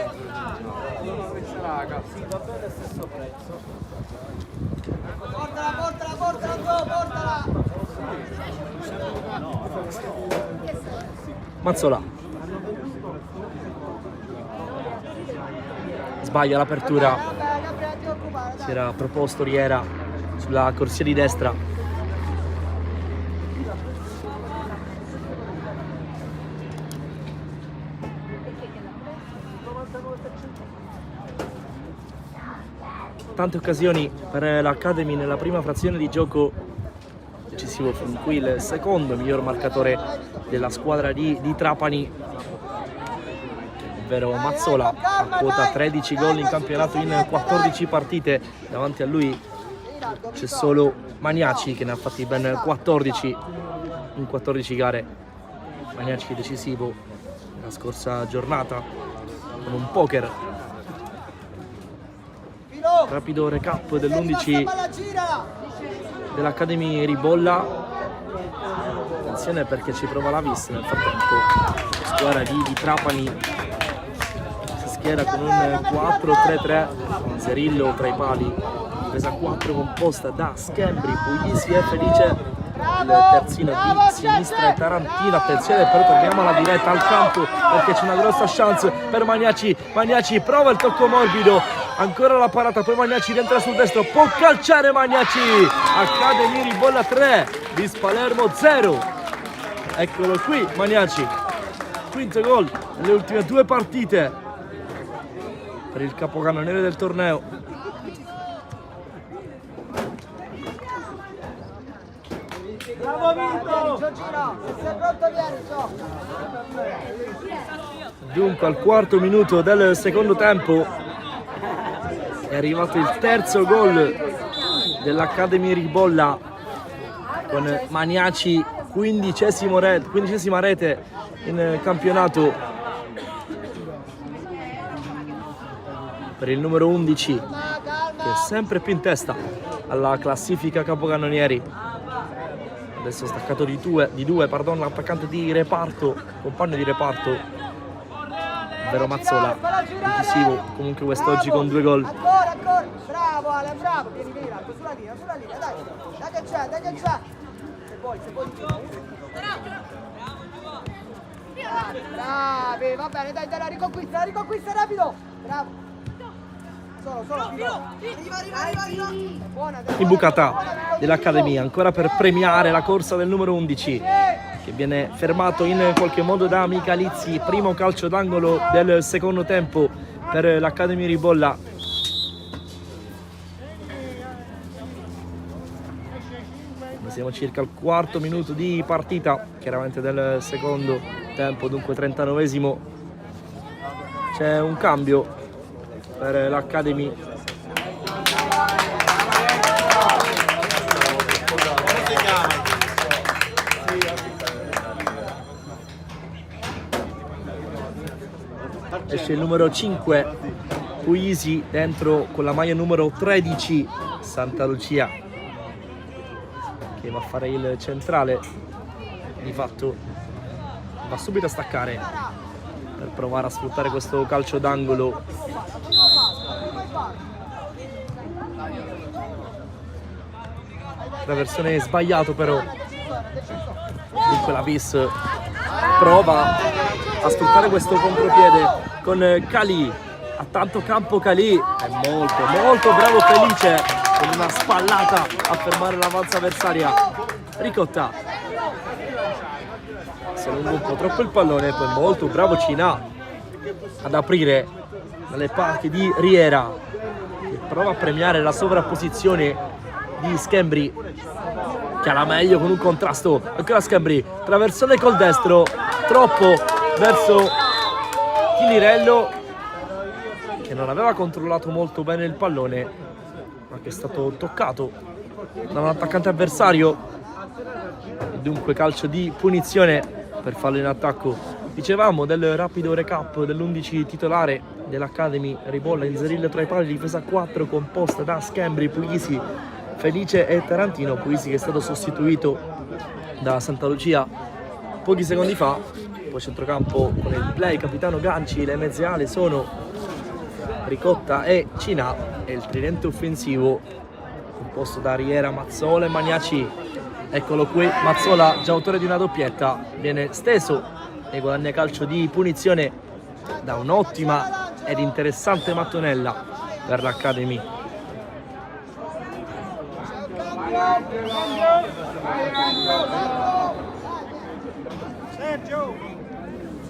Portala! Mazzola sbaglia l'apertura, si era proposto Riera sulla corsia di destra. Tante occasioni per l'Academy nella prima frazione di gioco, decisivo fin qui il secondo miglior marcatore della squadra di Trapani, ovvero Mazzola, a quota 13 gol in campionato in 14 partite. Davanti a lui c'è solo Magnaci che ne ha fatti ben 14 in 14 gare. Magnaci decisivo la scorsa giornata con un poker. Rapido recap dell'11 dell'Academy Ribolla. Attenzione perché ci prova la Vis nel frattempo. La squadra di Trapani si schiera con un 4-3-3, Zerillo tra i pali, presa 4 composta da Schembri, Puglisi e Felice, il terzino di sinistra e Tarantino. Attenzione, però torniamo alla diretta al campo perché c'è una grossa chance per Magnaci. Magnaci prova il tocco morbido, ancora la parata, poi Magnaci rientra sul destro, può calciare Magnaci, Academy Ribolla 3, Vis Palermo 0. Eccolo qui Magnaci, quinto gol nelle ultime 2 partite per il capocannoniere del torneo. Bravo Vinto! Giorgino, se sei pronto vieni, Dunque al quarto minuto del secondo tempo è arrivato il terzo gol dell'Academy Ribolla con Magnaci, 15ª rete in campionato per il numero 11 che è sempre più in testa alla classifica capocannonieri. Adesso staccato di due, l'attaccante di reparto, compagno di reparto, ovvero Mazzola, decisivo comunque quest'oggi con 2 gol. Ancora, bravo Ale, bravo, vieni, sulla linea, dai che c'è. Se vuoi. Bravi, va bene, dai, la riconquista rapido, bravo. Solo. Arriva. Imbucata dell'Accademia ancora per premiare la corsa del numero 11 che viene fermato in qualche modo da Michalizzi. Primo calcio d'angolo del secondo tempo per l'Academy Ribolla. Siamo circa al quarto minuto di partita, chiaramente del secondo tempo, dunque 39esimo. C'è un cambio per l'Academy. Esce il numero 5 Puisi dentro con la maglia numero 13 Santa Lucia, che va a fare il centrale. Di fatto va subito a staccare per provare a sfruttare questo calcio d'angolo. La versione sbagliato però, dunque la Vis prova a sfruttare questo contropiede con Cali, a tanto campo Cali, è molto bravo Felice con una spallata a fermare l'avanza avversaria. Ricotta si allunga un po' troppo il pallone, poi molto bravo Cina ad aprire dalle parti di Riera, che prova a premiare la sovrapposizione di Schembri, che ha la meglio con un contrasto. Ancora Schembri, traversone col destro, troppo verso Tinirello, che non aveva controllato molto bene il pallone, ma che è stato toccato da un attaccante avversario. E dunque calcio di punizione per fallo in attacco. Dicevamo del rapido recap dell'11 titolare dell'Academy Ribolla. In Zerillo tra i pali, difesa 4 composta da Schembri, Puglisi, Felice e Tarantino. Puglisi che è stato sostituito da Santa Lucia pochi secondi fa. Poi centrocampo con il play capitano Ganci. Le mezze ali sono Ricotta e Cina, e il tridente offensivo composto da Riera, Mazzola e Magnaci. Eccolo qui, Mazzola, già autore di una doppietta, viene steso e guadagna calcio di punizione da un'ottima ed interessante mattonella per l'Academy.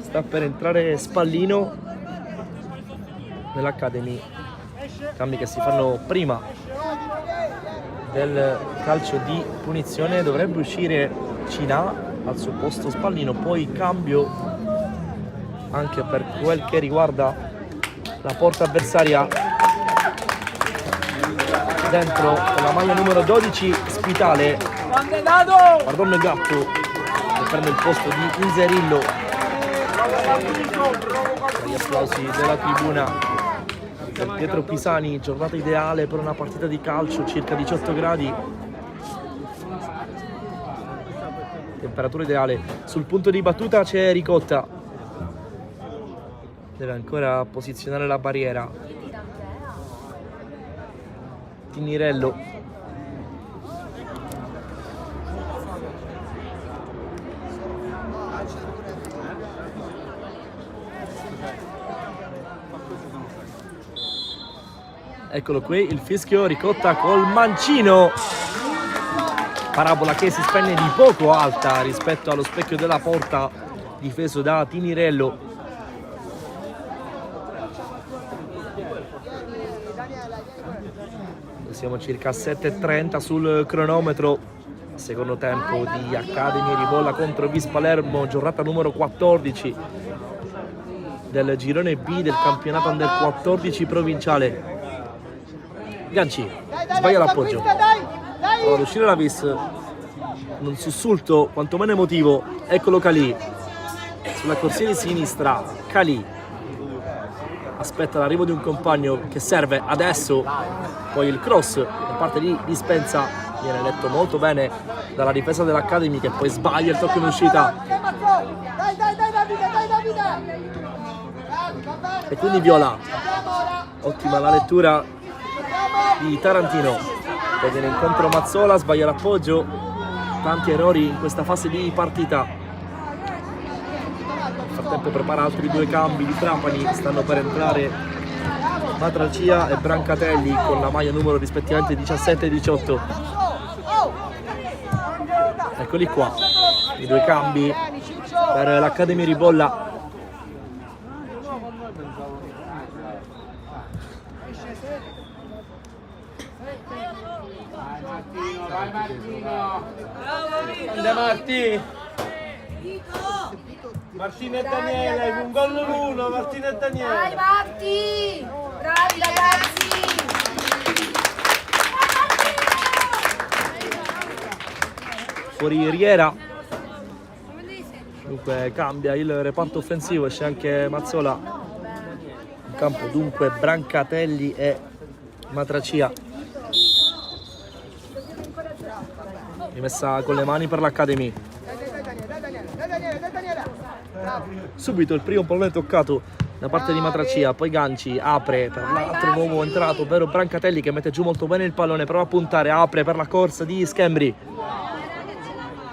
Sta per entrare Spallino nell'Academy. Cambi che si fanno prima del calcio di punizione. Dovrebbe uscire Cina, al suo posto Spallino. Poi cambio anche per quel che riguarda la porta avversaria. Dentro con la maglia numero 12 Spitale, Guardone Gatto che prende il posto di Inzerillo. Gli applausi della tribuna per Pietro Pisani. Giornata ideale per una partita di calcio, circa 18 gradi, temperatura ideale. Sul punto di battuta c'è Ricotta, deve ancora posizionare la barriera. Tinirello, Eccolo qui, il fischio, Ricotta col mancino. Parabola che si spegne di poco alta rispetto allo specchio della porta difeso da Tinirello. Siamo circa a 7:30 sul cronometro. Secondo tempo di Academy Ribolla contro Vis Palermo, giornata numero 14 del girone B del campionato under 14 provinciale. Ganci sbaglia l'appoggio, prova ad uscire la Vis, un sussulto quantomeno emotivo. Eccolo Calì sulla corsia di sinistra. Calì aspetta l'arrivo di un compagno che serve adesso, poi il cross da parte di Dispensa viene letto molto bene dalla difesa dell'Academy, che poi sbaglia il tocco in uscita. E quindi viola. Ottima la lettura di Tarantino, poi viene incontro Mazzola, sbaglia l'appoggio. Tanti errori in questa fase di partita. Nel frattempo prepara altri due cambi di Trapani, stanno per entrare Matracia e Brancatelli con la maglia numero rispettivamente 17 e 18. Eccoli qua i due cambi per l'Academy Ribolla. Vai Martino! Grande Martì! Martino e Daniele, un gol l'uno, Martino e Daniele! Dai Marti! Bravi ragazzi! Fuori Riera, dunque cambia il reparto offensivo, esce anche Mazzola in campo, dunque Brancatelli e Matracia. Rimessa con le mani per l'Academy. Subito il primo pallone toccato da parte di Matracia, poi Ganci apre per l'altro nuovo entrato, ovvero Brancatelli, che mette giù molto bene il pallone, prova a puntare, apre per la corsa di Schembri,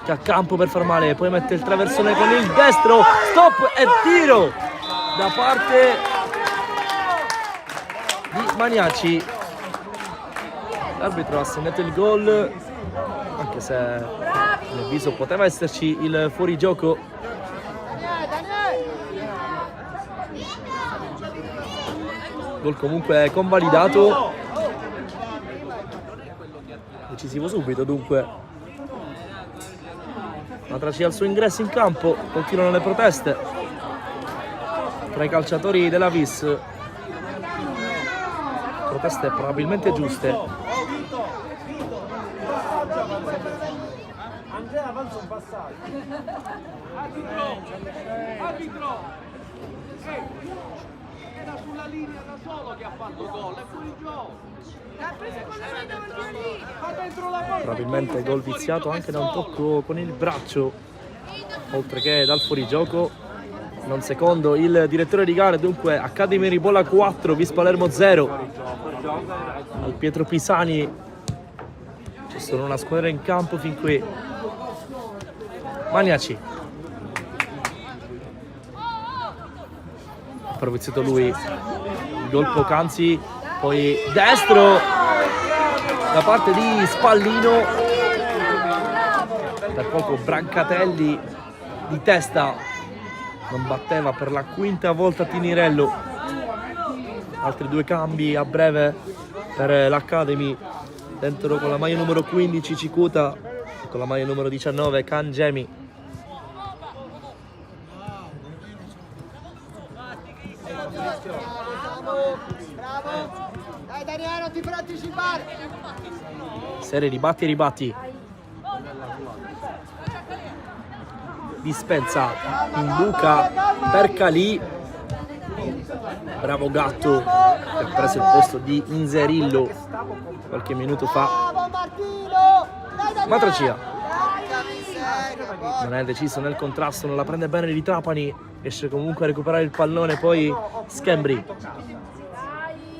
che ha campo per far male, poi mette il traversone con il destro, stop e tiro da parte di Maniaci. L'arbitro ha segnato il gol, anche se a mio avviso poteva esserci il fuorigioco. Gol comunque convalidato, decisivo subito dunque. Matracia al suo ingresso in campo, continuano le proteste tra i calciatori della Vis, proteste probabilmente giuste. Andrea avanza un passaggio. Arbitro! Era sulla linea da solo che ha fatto gol, è fuori gioco. Va dentro la porta. Probabilmente gol viziato anche da un tocco con il braccio, oltre che dal fuorigioco. Non secondo il direttore di gara, dunque Academy Ribolla 4, Vis Palermo 0. Al Pietro Pisani c'è solo una squadra in campo fin qui. Maniaci. Ha viziato lui il gol poc'anzi, poi destro da parte di Spallino, per poco Brancatelli di testa non batteva per la quinta volta Tinirello. Altri due cambi a breve per l'Academy, dentro con la maglia numero 15 Cicuta e con la maglia numero 19 Cangemi. Bravo! Dai Daniele, non ti puoi anticipare! Serie di batti e ribatti. Dispensa in buca per Calì. Bravo Gatto, che ha preso il posto di Inzerillo qualche minuto fa. Bravo Martino! Dai Daniele! Matracia non è deciso nel contrasto, non la prende bene di Trapani, riesce comunque a recuperare il pallone, poi Schembri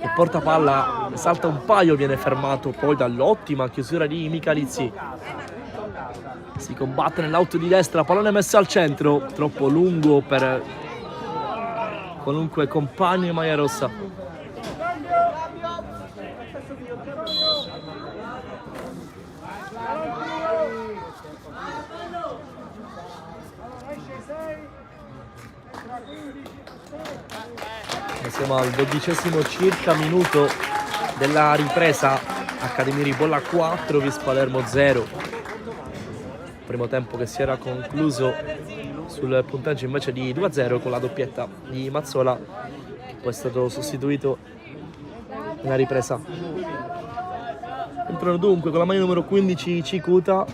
che porta palla, salta un paio, viene fermato poi dall'ottima chiusura di Michalizzi. Si combatte nell'auto di destra, pallone messo al centro, troppo lungo per qualunque compagno in maglia rossa. Siamo al 12° circa minuto della ripresa. Accademia Ribolla 4, Vis Palermo 0. Primo tempo che si era concluso sul punteggio invece di 2-0 con la doppietta di Mazzola, che poi è stato sostituito nella ripresa. Entrano dunque con la maglia numero 15 Cicuta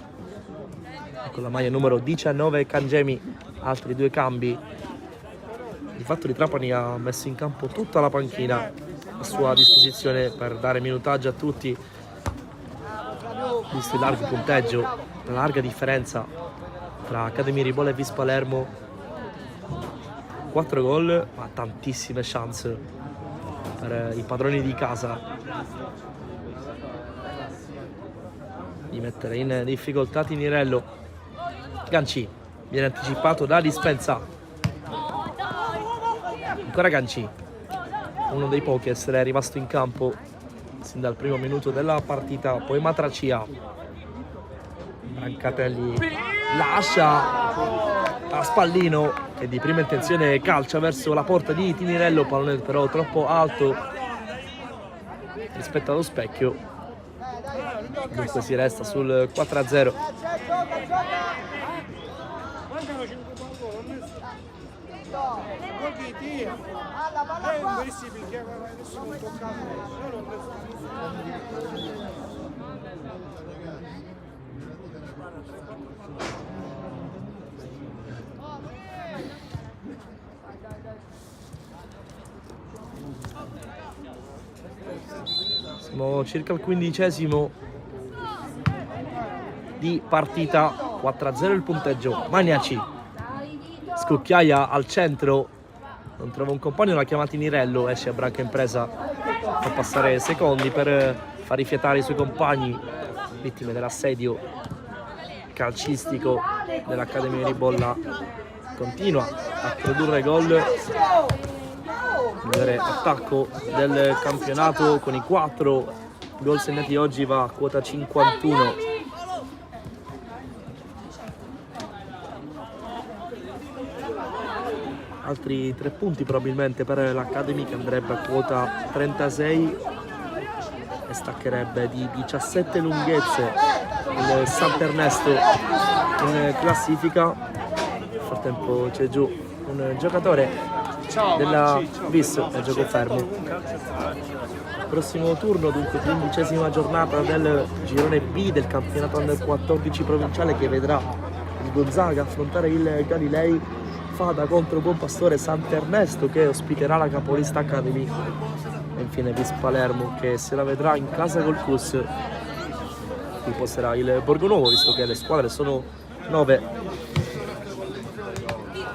e con la maglia numero 19 Cangemi, altri 2 cambi. Il Fatto di Trapani ha messo in campo tutta la panchina a sua disposizione per dare minutaggio a tutti, visto il largo punteggio, la larga differenza tra Accademia Ribolla e Vis Palermo. 4 gol ma tantissime chance per i padroni di casa di mettere in difficoltà Tinirello. Ganci viene anticipato da Dispensa, ancora Ganci, uno dei pochi a essere rimasto in campo sin dal primo minuto della partita. Poi Matracia, Brancatelli lascia a Spallino che di prima intenzione calcia verso la porta di Tinirello, pallone però troppo alto rispetto allo specchio, dunque si resta sul 4-0. Siamo circa al 15° di partita, 4-0 il punteggio. Maniaci, Scocchiaia al centro, non trova un compagno, la chiama Tinirello, esce a Branca Impresa, fa passare secondi per far rifiatare i suoi compagni, vittime dell'assedio calcistico dell'Accademia Ribolla. Continua a produrre gol, il migliore attacco del campionato con i 4 gol segnati oggi, va a quota 51. Altri 3 punti probabilmente per l'Academy, che andrebbe a quota 36 e staccherebbe di 17 lunghezze il Sant'Ernesto in classifica. Nel frattempo c'è giù un giocatore della Vis a gioco fermo. Prossimo turno dunque, 15ª giornata del girone B del campionato Under 14 provinciale, che vedrà il Gonzaga affrontare il Galilei, Fada contro Buonpastore Sant'Ernesto, che ospiterà la capolista Academy, e infine Vis Palermo che se la vedrà in casa col CUS, qui posterà il Borgonovo, visto che le squadre sono 9.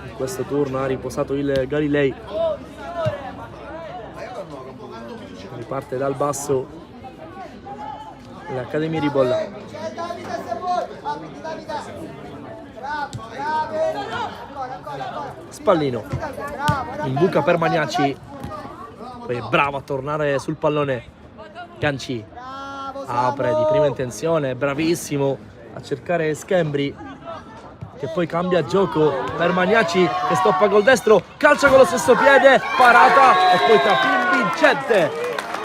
In questo turno ha riposato il Galilei, riparte dal basso l'Accademia Ribolla. Spallino in buca per Maniaci, poi è bravo a tornare sul pallone. Ganci apre di prima intenzione, bravissimo a cercare Schembri, che poi cambia gioco per Maniaci che stoppa col destro, calcia con lo stesso piede, parata e poi tapin vincente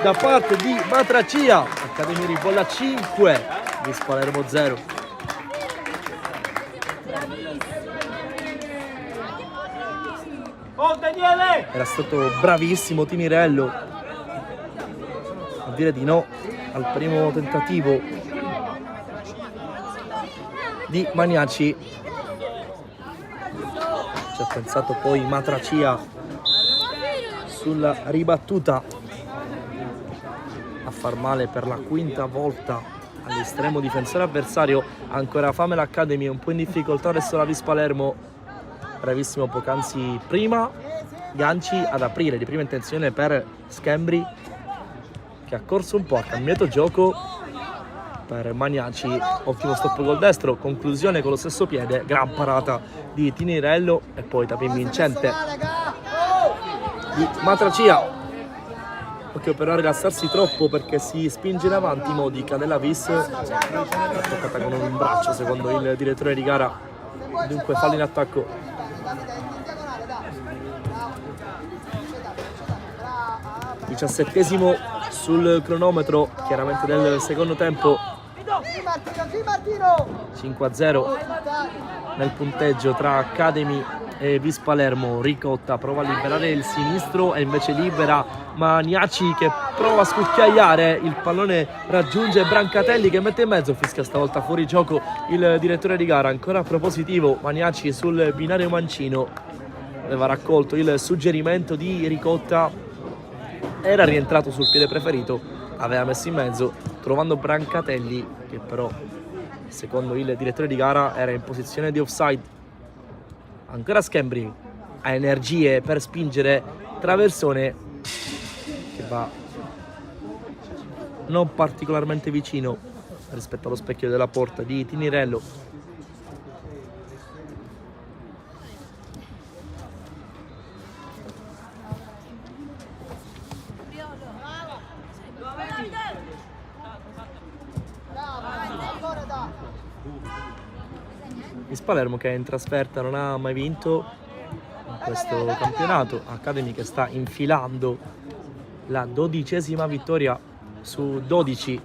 da parte di Matracia. Accademia Ribolla 5, Vis Palermo 0. Era stato bravissimo Tinirello a dire di no al primo tentativo di Maniaci. Ci ha pensato poi Matracia sulla ribattuta a far male per la 5ª volta all'estremo difensore avversario. Ancora fame l'Academy, un po' in difficoltà adesso la Vis Palermo, bravissimo poc'anzi prima Ganci ad aprire di prima intenzione per Schembri, che ha corso un po', ha cambiato gioco per Maniaci, ottimo stop col destro, conclusione con lo stesso piede, gran parata di Tinirello e poi tapin vincente di Matracia. Occhio però a rilassarsi troppo, perché si spinge in avanti Modica della Vis, toccata con un braccio secondo il direttore di gara, dunque fallo in attacco. 17esimo sul cronometro, chiaramente del secondo tempo. Sì Martino! 5-0 nel punteggio tra Academy e Vis Palermo. Ricotta prova a liberare il sinistro e invece libera Maniaci che prova a scucchiaiare, il pallone raggiunge Brancatelli che mette in mezzo, fischia stavolta fuori gioco il direttore di gara. Ancora propositivo Maniaci sul binario mancino, aveva raccolto il suggerimento di Ricotta, era rientrato sul piede preferito, aveva messo in mezzo trovando Brancatelli che però secondo il direttore di gara era in posizione di offside. Ancora Schembri ha energie per spingere traversone che va non particolarmente vicino rispetto allo specchio della porta di Tinirello. Il Palermo che è in trasferta non ha mai vinto in questo campionato. Academy che sta infilando la 12ª vittoria su 12 in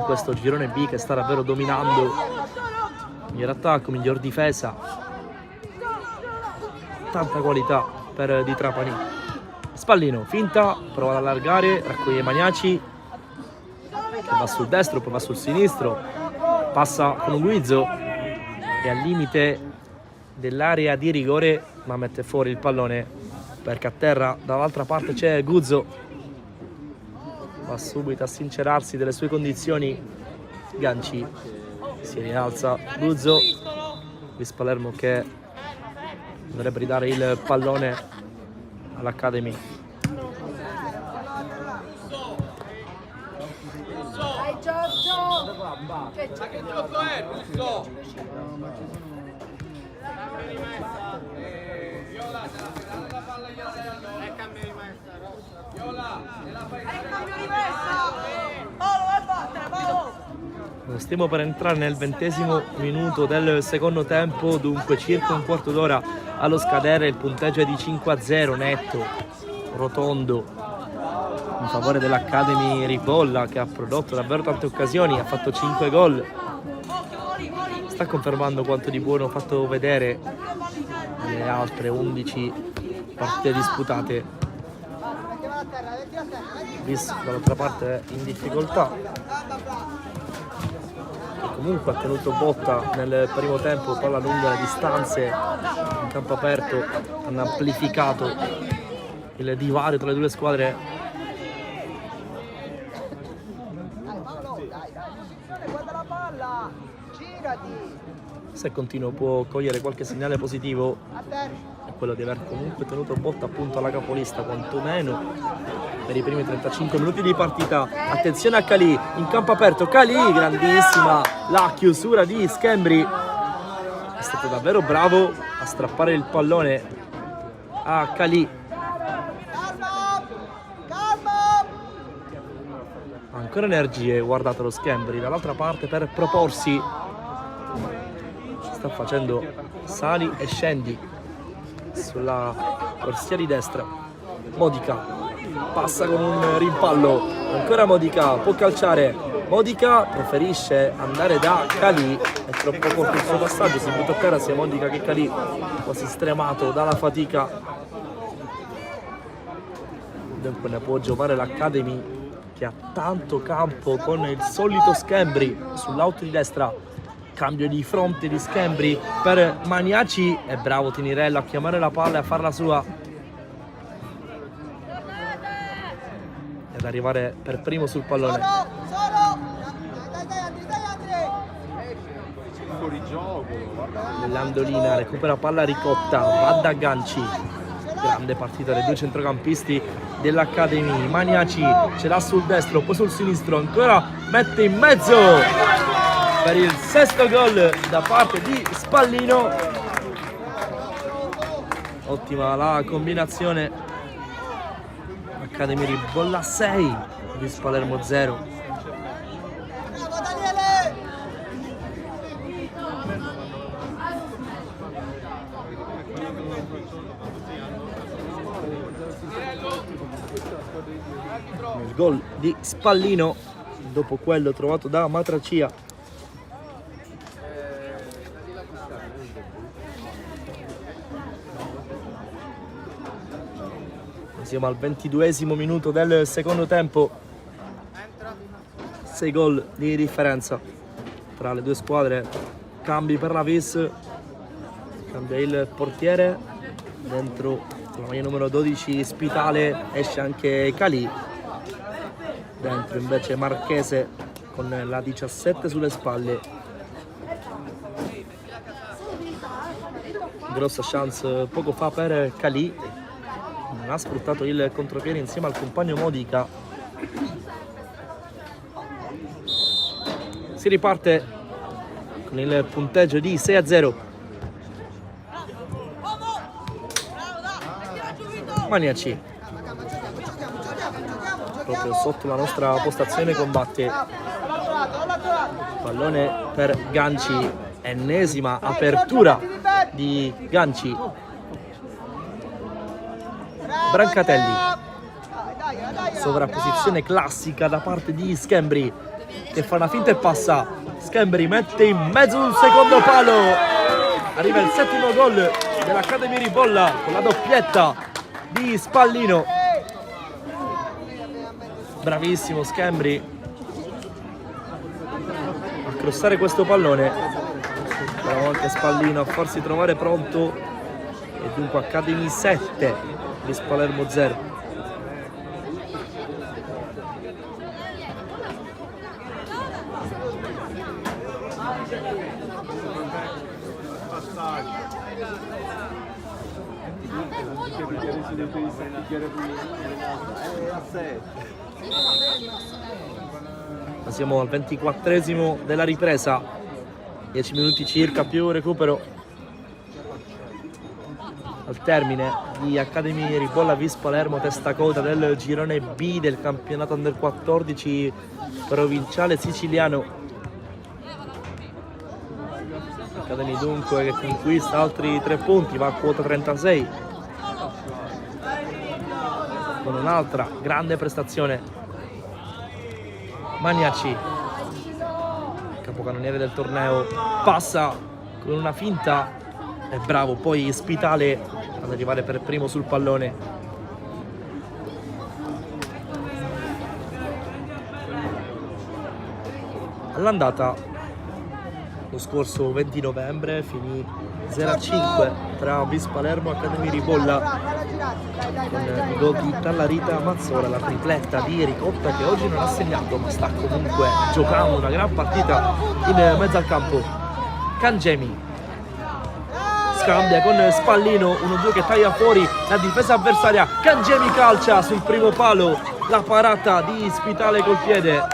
questo girone B, che sta davvero dominando. Miglior attacco, miglior difesa, tanta qualità per Di Trapani. Spallino, finta, prova ad allargare, raccoglie Maniaci che va sul destro, poi va sul sinistro, passa con un Guizzo e al limite dell'area di rigore, ma mette fuori il pallone perché a terra dall'altra parte c'è Guzzo, va subito a sincerarsi delle sue condizioni. Ganci si rialza, Guzzo, Vis Palermo che dovrebbe ridare il pallone all'Academy. Dai Giorgio! Ma che gioco è, Russo? Viola, dalla palla gli è cambio di maestra. Viola, nella fai Cambio di messa! Paolo, vai a battere, Paolo! Stiamo per entrare nel 20° minuto del secondo tempo, dunque circa un quarto d'ora allo scadere. Il punteggio è di 5-0 netto, rotondo, in favore dell'Academy Ripolla, che ha prodotto davvero tante occasioni, ha fatto 5 gol, sta confermando quanto di buono fatto vedere nelle altre 11 partite disputate. Vis dall'altra parte è in difficoltà, comunque ha tenuto botta nel primo tempo, palla lunga le distanze in campo aperto, hanno amplificato il divario tra le due squadre. Guarda la palla! Girati! Se continuo può cogliere qualche segnale positivo, A terra! è quello di aver comunque tenuto botta appunto alla capolista, quantomeno per i primi 35 minuti di partita. Attenzione a Calì, in campo aperto, Calì, grandissima la chiusura di Schembri, è stato davvero bravo a strappare il pallone a Calì. Calma! Calma! Ancora energie, guardate lo Schembri dall'altra parte per proporsi, sta facendo sali e scendi sulla corsia di destra. Modica passa con un rimpallo, ancora Modica, può calciare, Modica preferisce andare da Calì, è troppo corto il suo passaggio, si butta a terra sia Modica che Calì, quasi stremato dalla fatica. Dunque ne può giovare l'Academy, che ha tanto campo con il solito Schembri sull'auto di destra. Cambio di fronte di Schembri per Maniaci, è bravo Tinirello a chiamare la palla e a farla sua e ad arrivare per primo sul pallone. Solo! Dai Andri! Fuori gioco, guarda. Landolina recupera palla Ricotta, va da Ganci, grande partita dei due centrocampisti dell'Academy. Maniaci ce l'ha sul destro, poi sul sinistro, ancora mette in mezzo per il sesto gol da parte di Spallino. Ottima la combinazione. Academy Ribolla 6, Vis Palermo 0. Bravo Daniele! Il gol di Spallino dopo quello trovato da Matracia. Siamo al 22esimo minuto del secondo tempo. 6 gol di differenza tra le due squadre. Cambi per la Vis. Cambia il portiere. Dentro la maglia numero 12 Spitale, esce anche Calì. Dentro invece Marchese con la 17 sulle spalle. Grossa chance poco fa per Calì. Non ha sfruttato il contropiede insieme al compagno Modica. Si riparte con il punteggio di 6-0. Maniaci, proprio sotto la nostra postazione, combatte. Pallone per Ganci, ennesima apertura di Ganci. Brancatelli, sovrapposizione classica da parte di Schembri, che fa una finta e passa. Schembri mette in mezzo sul secondo palo. Arriva il settimo gol dell'Academy Ribolla con la doppietta di Spallino. Bravissimo Schembri a crossare questo pallone. Però anche Spallino a farsi trovare pronto. E dunque Academy 7, Vis Palermo 0. Siamo al 24esimo della ripresa, 10 minuti circa più recupero al termine di Academy Ribolla Vis Palermo, testa coda del girone B del campionato Under 14 provinciale siciliano. Academy dunque che conquista altri 3 punti, va a quota 36 con un'altra grande prestazione. Maniaci, capocannoniere del torneo, passa con una finta, è bravo poi Spitale ad arrivare per primo sul pallone. All'andata lo scorso 20 novembre finì 0-5 tra Vis Palermo e Academy Ribolla, con i gol di Tallarita Mazzola, la tripletta di Ricotta che oggi non ha segnato ma sta comunque giocando una gran partita in mezzo al campo. Cangemi scambia con Spallino, 1-2 che taglia fuori la difesa avversaria. Cangemi calcia sul primo palo, la parata di Spitale col piede, ha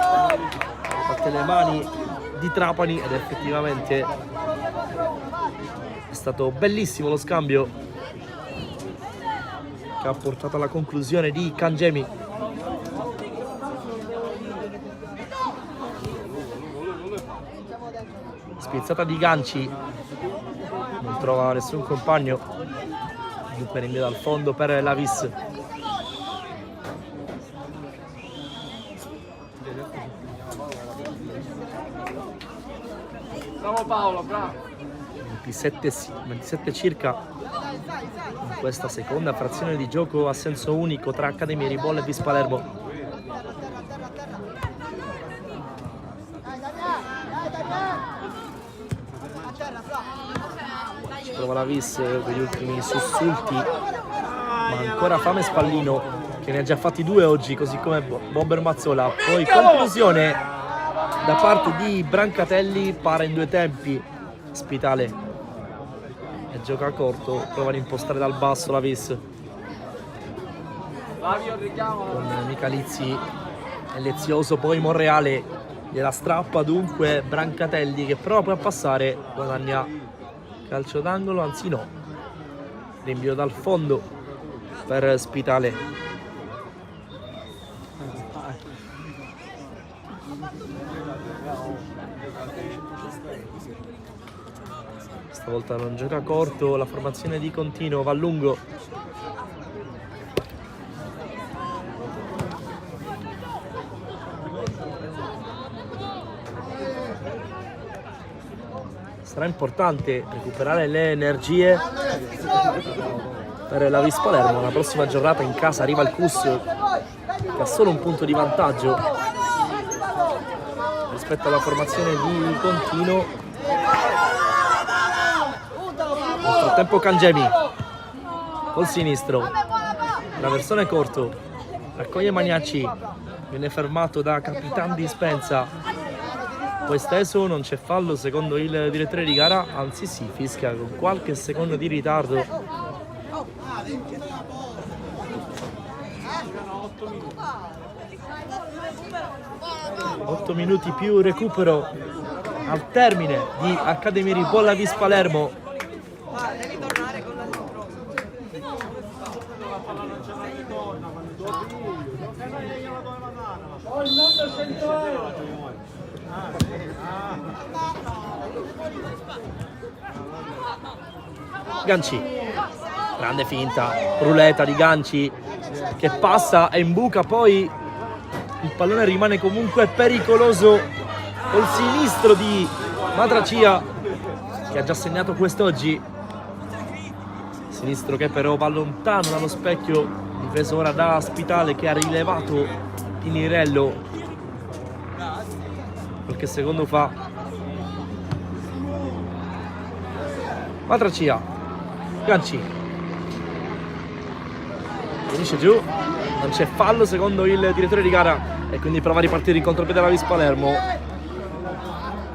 fatte le mani di Trapani ed effettivamente è stato bellissimo lo scambio che ha portato alla conclusione di Cangemi. Spizzata di Ganci, non trova nessun compagno, dunque rinvia dal fondo per la Vis. Bravo Paolo, bravo. 27 circa in questa seconda frazione di gioco a senso unico tra Academy Ribolla e Vis Palermo. Ci prova la Vis con gli ultimi sussulti, ma ancora fame Spallino che ne ha già fatti 2 oggi, così come Bomber Mazzola. Poi conclusione da parte di Brancatelli, para in 2 tempi Spitale e gioca a corto, prova ad impostare dal basso la Vis con Michalizzi e Lezioso, poi Monreale gliela strappa dunque Brancatelli che prova poi a passare, guadagna calcio d'angolo, anzi no, rinvio dal fondo per Spitale. Stavolta non gioca corto, la formazione di continuo va a lungo. sarà importante recuperare le energie per la Vis Palermo. La prossima giornata in casa arriva il CUS, che ha solo un punto di vantaggio rispetto alla formazione di Contino. Nel frattempo Cangemi col sinistro, traversone corto, raccoglie Magnacci, viene fermato da Capitan Dispensa, poi steso, non c'è fallo secondo il direttore di gara, anzi sì, fischia con qualche secondo di ritardo. 8 minuti più recupero al termine di Accademia Ribolla Vis Palermo. Ganci, grande finta, ruleta di Ganci che passa e imbuca, poi il pallone rimane comunque pericoloso col sinistro di Matracia, che ha già segnato quest'oggi. Sinistro che però va lontano dallo specchio, difeso ora da Spitale, che ha rilevato Pinirello qualche secondo fa. Matracia, Ganci, finisce giù, non c'è fallo secondo il direttore di gara e quindi prova a ripartire in contropiede la Vis Palermo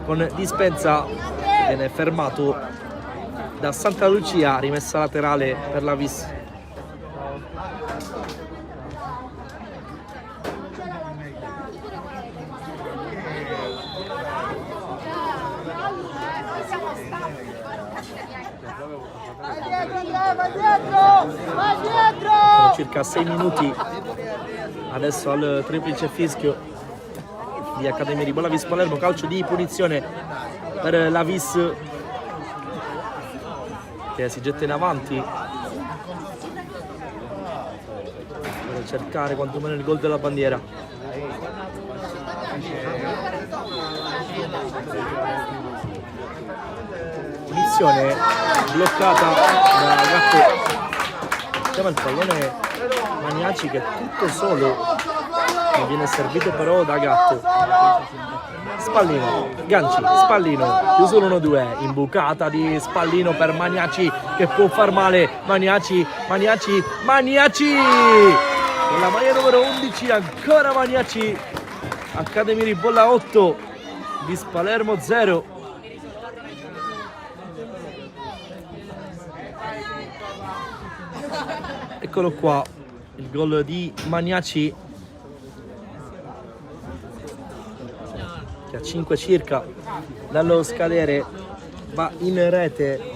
con Dispensa, che viene fermato da Santa Lucia, rimessa laterale per la Vis. Sono circa 6 minuti adesso al triplice fischio di Accademia Ribolla Vis Palermo, calcio di punizione per la Vis, che si getta in avanti per cercare quantomeno il gol della bandiera. Punizione bloccata da Gatto, chiama il pallone Magnacci, che tutto solo non viene servito però da Gatto. Spallino, Ganci, Spallino, chiuso l'1-2, imbucata di Spallino per Magnacci, che può far male. Magnacci, con la maglia numero 11 ancora Magnacci. Accademia Ribolla 8, Vis Palermo 0. Eccolo qua, il gol di Magnacci, che a 5 circa dallo scadere va in rete e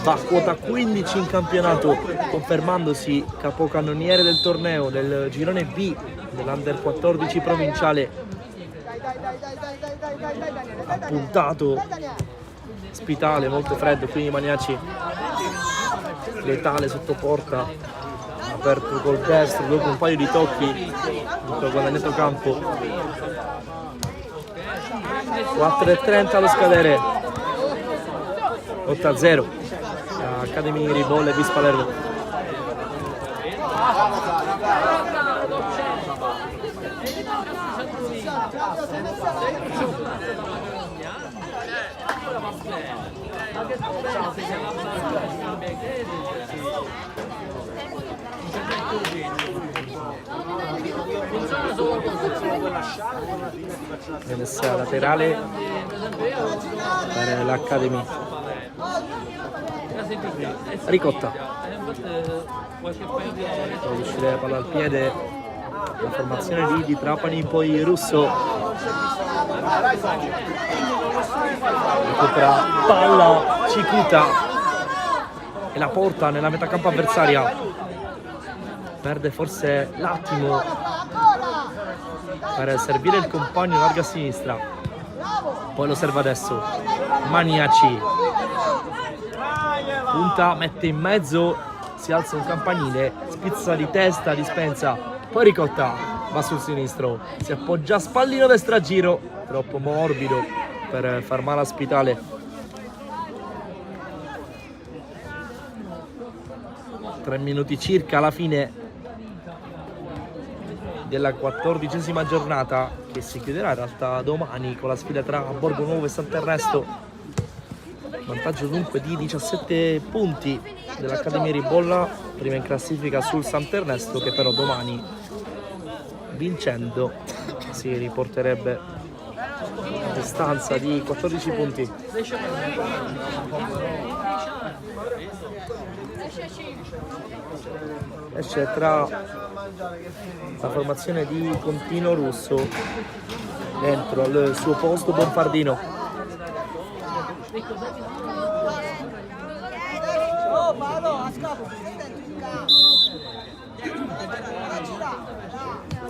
va a quota 15 in campionato, confermandosi capocannoniere del torneo del girone B dell'Under 14 provinciale. Ha puntato Spitale, molto freddo, quindi Magnacci letale sotto porta, aperto col destro dopo un paio di tocchi, ha guadagnato campo. 4:30 allo scadere, 8-0 Accademia Ribolla Vis Palermo. Messa laterale per l'Academy. Ricotta, può uscire la palla al piede, la formazione di Trapani, poi Russo recupera palla Cicuta e la porta nella metà campo avversaria, perde forse l'attimo per servire il compagno larga a sinistra, poi lo serve adesso Magnacci, punta, mette in mezzo, si alza un campanile, spizza di testa Dispensa, poi Ricotta va sul sinistro, si appoggia a Spallino, destra giro, troppo morbido per far male a Spitale. 3 minuti circa alla fine della 14ª giornata, che si chiuderà in realtà domani con la sfida tra Borgo Nuovo e Sant'Ernesto. Vantaggio dunque di 17 punti dell'Accademia Ribolla, prima in classifica sul Sant'Ernesto, che però domani, vincendo, si riporterebbe a distanza di 14 punti. Esce tra la formazione di Contino Russo, dentro al suo posto Bonfardino.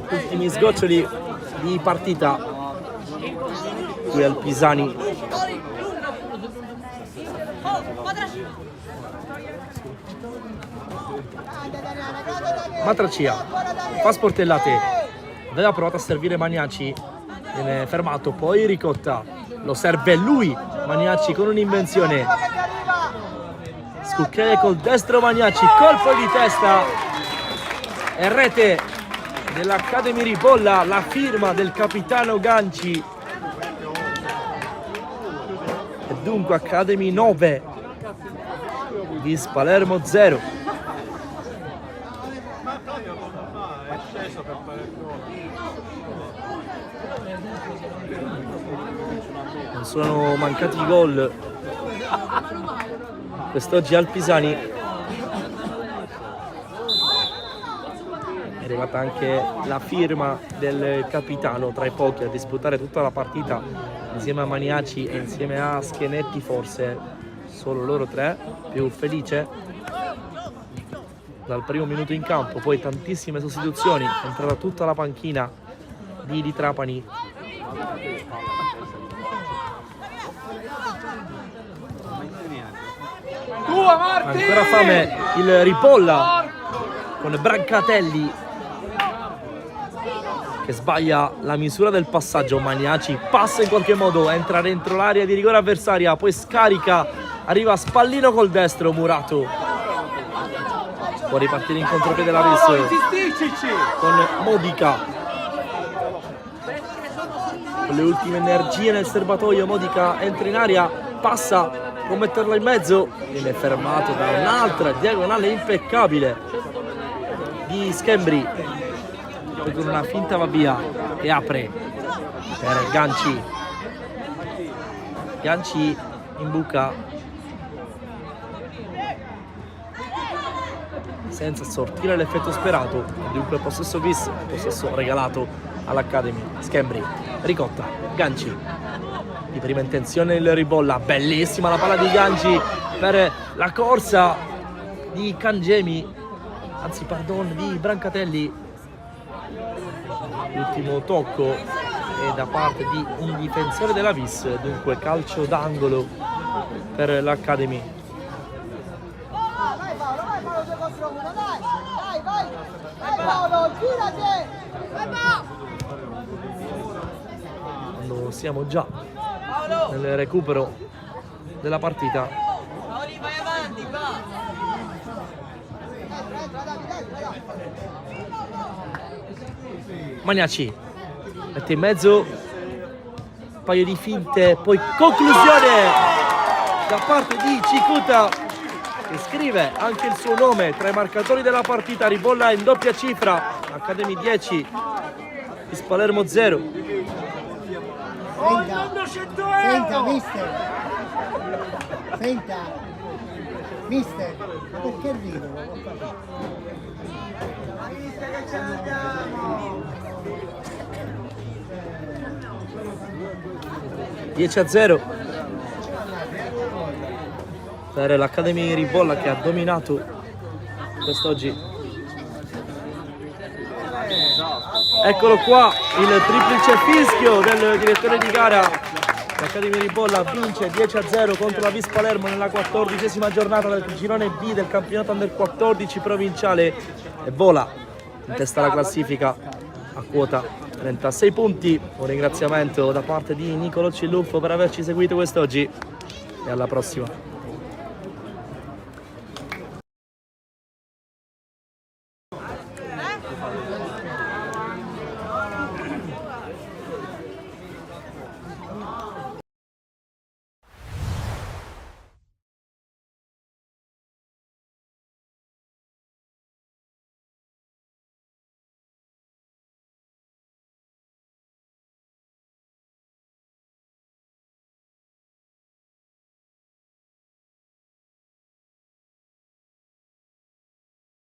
Ultimi sgoccioli di partita qui al Pisani. Matracia fa sportellate, aveva provato a servire Maniaci, viene fermato, poi Ricotta, lo serve lui Maniaci con un'invenzione, Scucchè col destro Maniaci, colpo di testa e rete dell'Accademia Ribolla, la firma del capitano Ganci. E dunque Academy 9, Vis Palermo 0. Non sono mancati i gol quest'oggi al Pisani. È arrivata anche la firma del capitano, tra i pochi a disputare tutta la partita insieme a Maniaci e insieme a Schenetti, forse solo loro tre, più Felice dal primo minuto in campo. Poi tantissime sostituzioni, è entrata tutta la panchina di Trapani. Ancora fame il Ribolla con Brancatelli che sbaglia la misura del passaggio. Maniaci passa in qualche modo, entra dentro l'area di rigore avversaria, poi scarica, arriva Spallino col destro, Murato può ripartire in contropiede la Vis con Modica con le ultime energie nel serbatoio. Modica entra in area, passa, può metterla in mezzo, viene fermato da un'altra diagonale impeccabile di Schembri, poi con una finta va via e apre per Ganci. Ganci in buca senza sortire l'effetto sperato, dunque possesso Vis, possesso regalato all'Academy. Schembri, Ricotta, Ganci, di prima intenzione il Ribolla, bellissima la palla di Ganci per la corsa di Cangemi, anzi pardon, di Brancatelli. L'ultimo tocco è da parte di un difensore della Vis, dunque calcio d'angolo per l'Academy. Vai Paolo, 2 contro 1, vai Paolo, girati! Vai Paolo! Quando siamo già nel recupero della partita, Vai avanti, va! Maniaci mette in mezzo un paio di finte, poi conclusione da parte di Cicuta, che scrive anche il suo nome tra i marcatori della partita. Ribolla in doppia cifra, Academy 10, Vis Palermo 0. Senta, mister, perché ridono? 10-0 per l'Academy Ribolla, che ha dominato quest'oggi. Eccolo qua il triplice fischio del direttore di gara. L'Academy Ribolla vince 10-0 contro la Vis Palermo nella 14ª giornata del girone B del campionato Under 14 provinciale e vola in testa alla classifica a quota 36 punti. Un ringraziamento da parte di Nicolo Cilluffo per averci seguito quest'oggi e alla prossima.